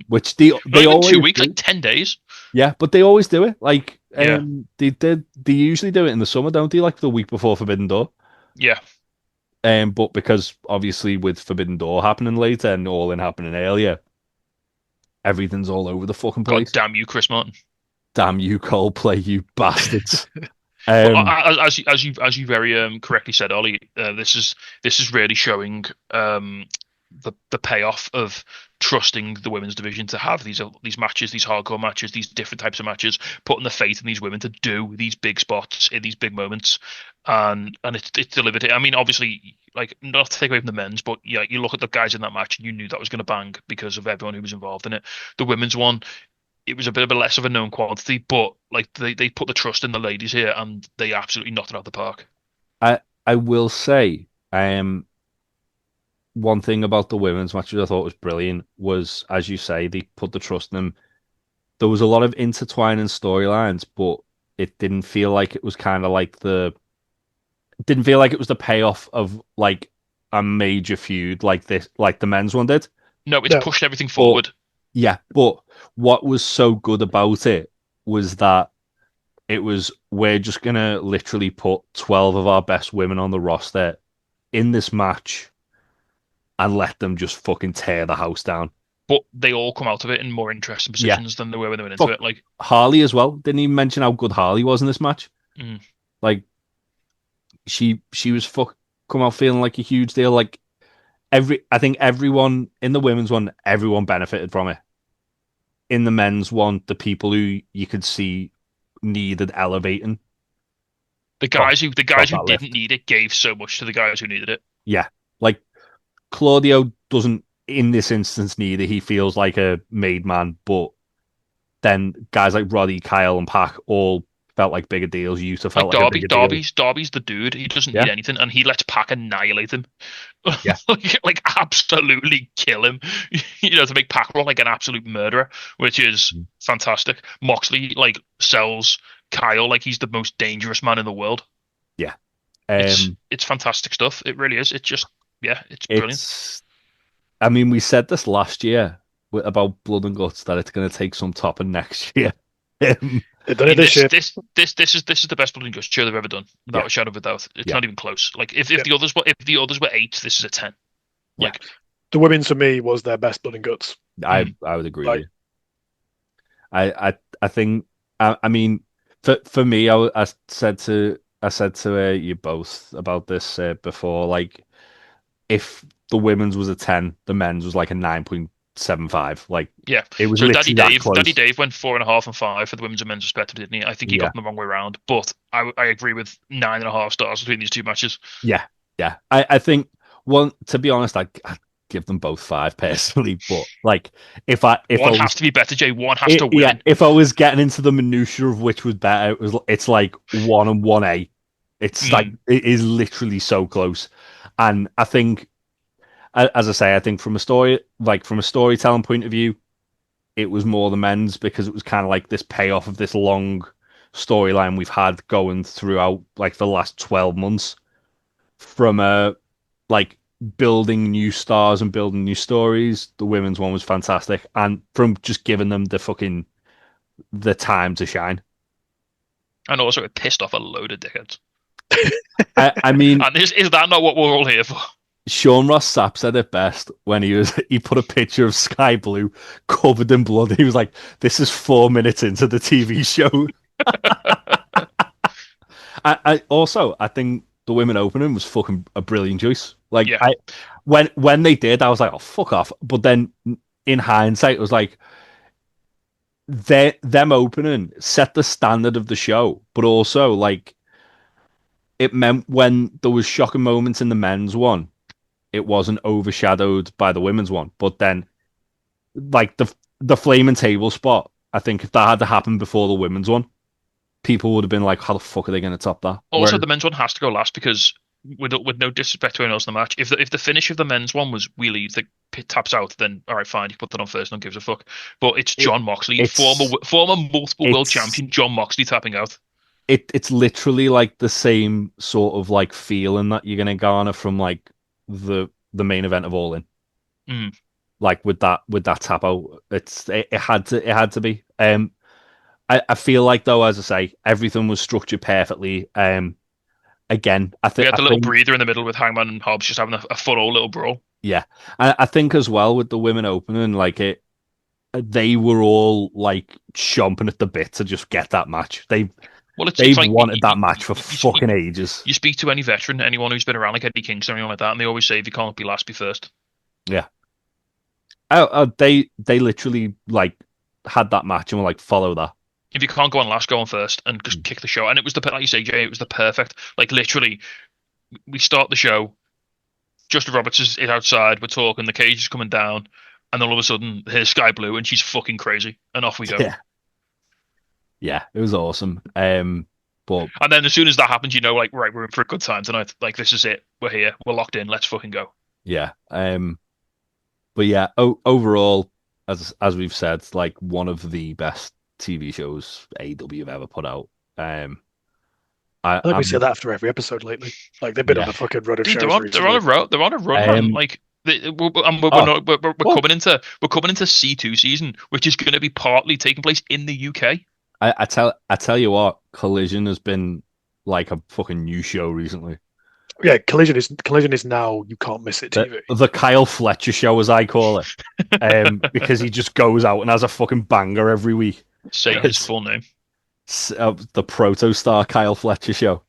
Which they always 2 weeks, do. like 10 days. Yeah, but they always do it. Like they usually do it in the summer, don't they? Like the week before Forbidden Door. Yeah. But because obviously with Forbidden Door happening later and All In happening earlier, everything's all over the fucking place. God damn you, Chris Martin. Damn you, Coldplay, you bastards. As you very correctly said, Ollie, this is really showing the payoff of trusting the women's division to have these matches, these hardcore matches, these different types of matches, putting the faith in these women to do these big spots in these big moments, and it's delivered it. I mean, obviously, like not to take away from the men's, but yeah, you look at the guys in that match and you knew that was going to bang because of everyone who was involved in it. The women's one, it was a bit of a less of a known quantity, but like they put the trust in the ladies here and they absolutely knocked it out of the park. I will say, one thing about the women's matches I thought was brilliant was, as you say, they put the trust in them. There was a lot of intertwining storylines, but it didn't feel like it was kind of like it didn't feel like it was the payoff of like a major feud like this, like the men's one did. No, it's pushed everything forward. But what was so good about it was that it was, we're just going to literally put 12 of our best women on the roster in this match and let them just fucking tear the house down. But they all come out of it in more interesting positions than they were when they went into it. Like Harley as well. Didn't even mention how good Harley was in this match. Like she was come out feeling like a huge deal. Like I think everyone in the women's one, everyone benefited from it. In the men's one, the people who you could see needed elevating. The guys who didn't need it gave so much to the guys who needed it. Yeah. Like Claudio doesn't in this instance need it. He feels like a made man, but then guys like Roddy, Kyle, and Pac all felt like bigger deals. Yuta felt like a bigger deal. Darby's the dude. He doesn't need anything, and he lets Pac annihilate him. Yeah. like absolutely kill him. To make Pac look like an absolute murderer, which is fantastic. Moxley like sells Kyle like he's the most dangerous man in the world. Yeah. It's fantastic stuff. It really is. It's just it's brilliant. I mean, we said this last year about Blood and Guts that it's going to take some topping next year. This is the best Blood and Guts show they've ever done, without a shadow of a doubt. It's not even close. Like if the others were 8, this is a 10. Like the women's for me was their best Blood and Guts. I would agree with you. I think I mean for me I said to you both about this before, like if the women's was a 10, the men's was like a 9.75. Like it was. So Daddy Dave went 4.5 and 5 for the women's and men's respectively, didn't he? I think he got them the wrong way around, but I agree with 9.5 stars between these two matches. Yeah. I think to be honest, I'd give them both 5 personally, but like if one has to be better, Jay. One has to win. Yeah, if I was getting into the minutiae of which was better, it's like 1 and 1A. It's like it is literally so close. And I think, as I say, I think from a storytelling point of view, it was more the men's because it was kind of like this payoff of this long storyline we've had going throughout like the last 12 months from like building new stars and building new stories. The women's one was fantastic, and from just giving them the time to shine. And also, it pissed off a load of dickheads. I mean, and is that not what we're all here for? Sean Ross Sapp said it best when he put a picture of Sky Blue covered in blood. He was like, "This is 4 minutes into the TV show." I think the women opening was fucking a brilliant choice. Like, Yeah. when they did, I was like, "Oh, fuck off!" But then, in hindsight, it was like them opening set the standard of the show, but also like it meant when there was shocking moments in the men's one, it wasn't overshadowed by the women's one. But then, like the flaming table spot, I think if that had to happen before the women's one, people would have been like, "How the fuck are they going to top that?" Also, the men's one has to go last because, with no disrespect to anyone else in the match, if the finish of the men's one was we leave, the pit taps out, then all right, fine, you put that on first, no one gives a fuck. But it's John Moxley, former multiple world champion John Moxley tapping out. It's literally like the same sort of like feeling that you're going to garner from like the main event of All In. Like with that tap out, it had to be. I feel like though, as I say, everything was structured perfectly. Again, I think we had the little breather in the middle with Hangman and Hobbs just having a fun old little brawl. Yeah, I think as well with the women opening, like they were all like chomping at the bit to just get that match. They've like, wanted that match for fucking ages. You speak to any veteran, anyone who's been around, like Eddie Kingston or anyone like that, and they always say if you can't be last, be first. Yeah. They literally like had that match and were like, follow that. If you can't go on last, go on first and just kick the show. And it was like you say, Jay, it was the perfect. Like literally, we start the show. Justin Roberts is outside. We're talking. The cage is coming down, and then all of a sudden, here's Sky Blue, and she's fucking crazy, and off we go. Yeah, it was awesome. But and then as soon as that happens, you know, like right, we're in for a good time tonight. Like this is it. We're here. We're locked in. Let's fucking go. Yeah. But yeah, overall, as we've said, like one of the best TV shows AEW have ever put out. I think we say that after every episode lately. Like they've been on a fucking run of shows. They're on a road. They're on a run, man. Like we're coming into C2 season, which is going to be partly taking place in the UK. I tell you what, Collision has been like a fucking new show recently. Yeah, Collision is now you can't miss it TV. The Kyle Fletcher show, as I call it, because he just goes out and has a fucking banger every week. Say his full name. The Protostar Kyle Fletcher show.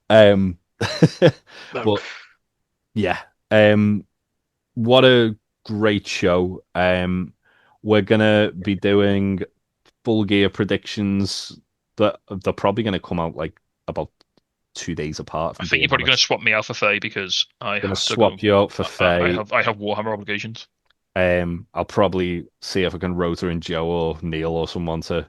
But yeah, what a great show. We're gonna be doing Full Gear predictions that they're probably gonna come out like about 2 days apart. I think you're probably gonna swap me out for Faye because I have to swap you out for Faye. I have Warhammer obligations. I'll probably see if I can rotor in Joe or Neil or someone to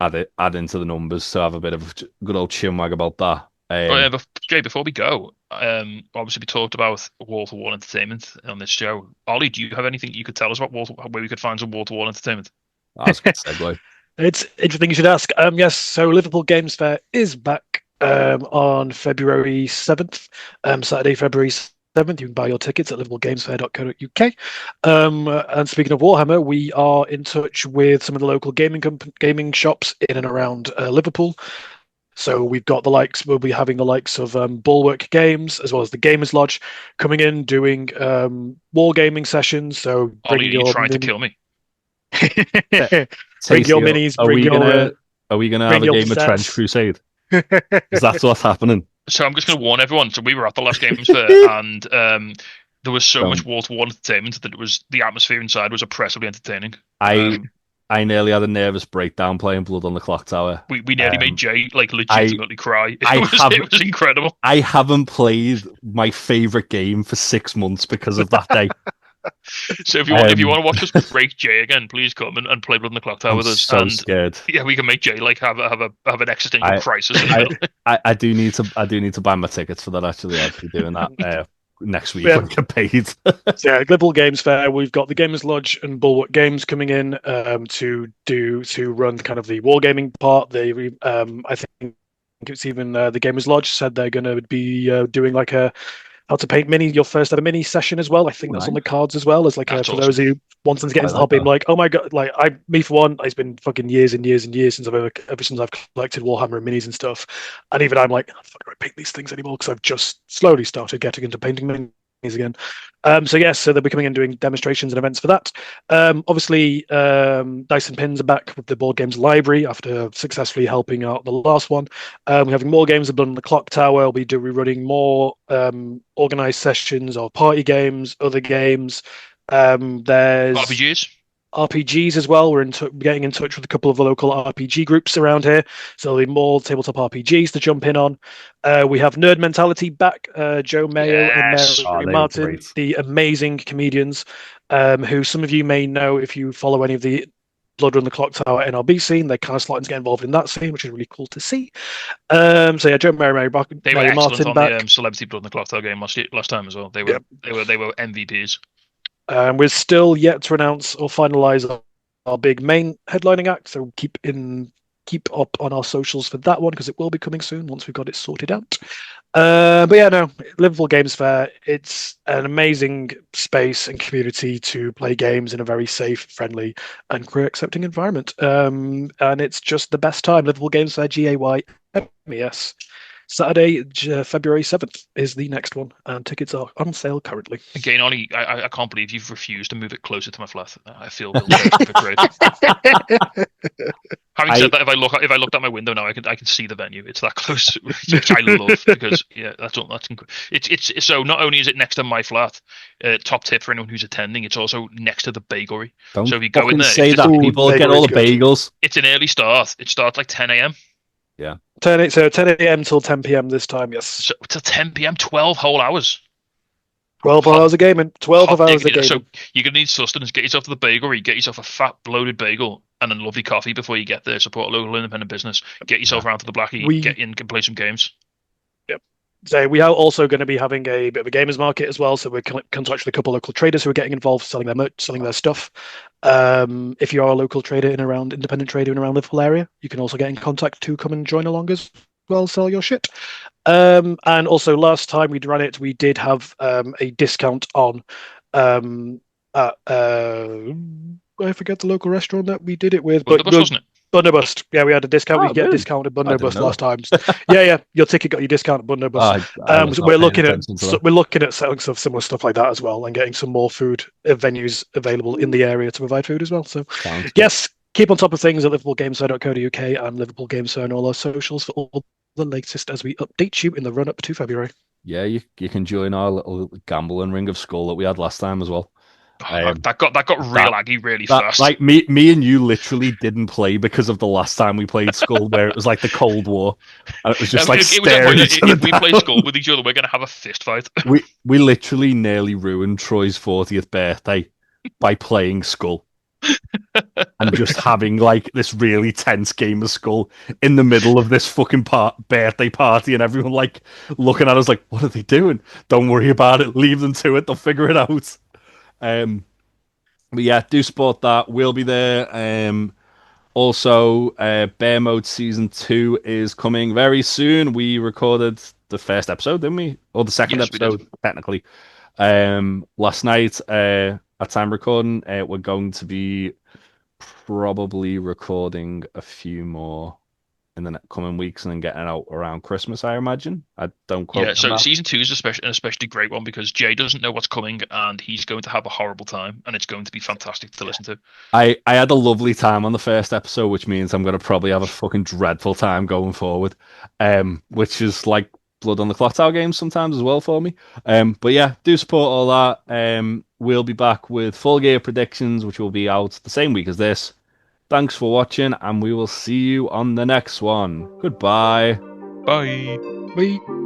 add into the numbers to have a bit of a good old chinwag about that. But Jay, before we go, obviously we talked about wall-to-wall entertainment on this show. Ollie, do you have anything you could tell us about where we could find some wall-to-wall entertainment? That's a good segue. It's interesting you should ask. Yes, so Liverpool Games Fair is back on February 7th, Saturday, February 7th. You can buy your tickets at liverpoolgamesfair.co.uk. And speaking of Warhammer, we are in touch with some of the local gaming shops in and around Liverpool. So we've got we'll be having the likes of Bulwark Games as well as the Gamers Lodge coming in doing wargaming sessions. So Ollie, are you trying to kill me? Bring your minis. Are we gonna have a game of Trench Crusade? Is that what's happening? So I'm just going to warn everyone. So we were at the last Games Fair, and there was so much wall-to-wall entertainment that the atmosphere inside was oppressively entertaining. I nearly had a nervous breakdown playing Blood on the Clock Tower. We nearly made Jay like legitimately cry. It was incredible. I haven't played my favorite game for 6 months because of that day. So if you want to watch us break Jay again, please come and play Blood on the Clock Tower with us. So scared. Yeah, we can make Jay like have an existential crisis. I do need to buy my tickets for that. Actually, I'll be doing that. next week when we get paid. So yeah, Liverpool Games Fair. We've got the Gamers Lodge and Bulwark Games coming in to run kind of the wargaming part. I think it's even the Gamers Lodge said they're going to be doing like a how to paint your first ever mini session as well. I think that's on the cards as well as like for those who want to get into the hobby. I'm like, oh my god, like me for one, it's been fucking years and years and years since ever since I've collected Warhammer and minis and stuff, and even I'm like, I don't paint these things anymore because I've just slowly started getting into painting minis again. So they'll be coming in doing demonstrations and events for that. Obviously, Dice and Pins are back with the board games library after successfully helping out the last one. We're having more games of Blood on the Clock Tower. We're running more organized sessions of party games, other games. There's RPGs as well. We're getting in touch with a couple of the local RPG groups around here, so there'll be more tabletop RPGs to jump in on. We have Nerd Mentality back. Joe Mayo and Mary Martin, the amazing comedians, who some of you may know if you follow any of the Blood on the Clock Tower NRB scene. They're kind of starting to get involved in that scene, which is really cool to see. Joe Mary back. They were excellent on the Celebrity Blood on the Clock Tower game last time as well. They were MVPs. We're still yet to announce or finalize our big main headlining act, so keep up on our socials for that one because it will be coming soon once we've got it sorted out. Liverpool Games Fair, it's an amazing space and community to play games in a very safe, friendly, and career accepting environment. And it's just the best time. Liverpool Games Fair, GAYMES. Saturday, February 7th is the next one, and tickets are on sale currently. Again, Ollie, I can't believe you've refused to move it closer to my flat. I feel great. Having said that, if I looked out my window now, I can see the venue. It's that close, which I love because that's it's so not only is it next to my flat, top tip for anyone who's attending, it's also next to the bakery. So if you go in there, say that people get all the bagels. It's an early start. It starts like 10 a.m. Yeah. 10 a.m. till 10 p.m. this time, yes. So till 10 p.m., 12 whole hours. 12 hours of gaming. 12 hours of gaming. So you're going to need sustenance. Get yourself to the bakery. Get yourself a fat, bloated bagel and a lovely coffee before you get there. Support a local independent business. Get yourself around to the Blackie. Get in and play some games. Yep. So we are also going to be having a bit of a gamers market as well. So we're in touch with a couple of local traders who are getting involved, selling their merch, selling their stuff. If you are a local trader independent trader in around Liverpool area, you can also get in contact to come and join along as well, sell your shit. And also last time we ran it, we did have a discount on I forget the local restaurant that we did it with, Bunderbust, wasn't it? Bunderbust. Yeah, we had a discount. We get a discount at Bunderbust last time. Yeah, your ticket got your discount at Bunderbust. So we're looking at selling similar stuff like that as well, and getting some more food venues available in the area to provide food as well. So yes, keep on top of things at liverpoolgamesfair.co.uk and Liverpool Games Fair on all our socials for all the latest as we update you in the run up to February. Yeah, you can join our little gambling ring of skull that we had last time as well. That got real aggy really fast. Like me and you literally didn't play because of the last time we played Skull, where it was like the Cold War, and it was just if we play Skull with each other, we're gonna have a fist fight. we literally nearly ruined Troy's 40th birthday by playing Skull. And just having like this really tense game of Skull in the middle of this fucking birthday party, and everyone like looking at us like, what are they doing? Don't worry about it. Leave them to it. They'll figure it out. But yeah, do support that. We'll be there. Also, Bear Mode Season 2 is coming very soon. We recorded the first episode, didn't we? Or the second episode, technically. Last night, at time recording, we're going to be probably recording a few more in the coming weeks and then getting out around Christmas, I imagine. I don't quote. Yeah, so Season 2 is an especially great one because Jay doesn't know what's coming and he's going to have a horrible time and it's going to be fantastic to listen to. I had a lovely time on the first episode, which means I'm going to probably have a fucking dreadful time going forward, which is like Blood on the Clock Tower games sometimes as well for me. But yeah, do support all that. We'll be back with Full Gear predictions, which will be out the same week as this. Thanks for watching, and we will see you on the next one. Goodbye. Bye. Bye.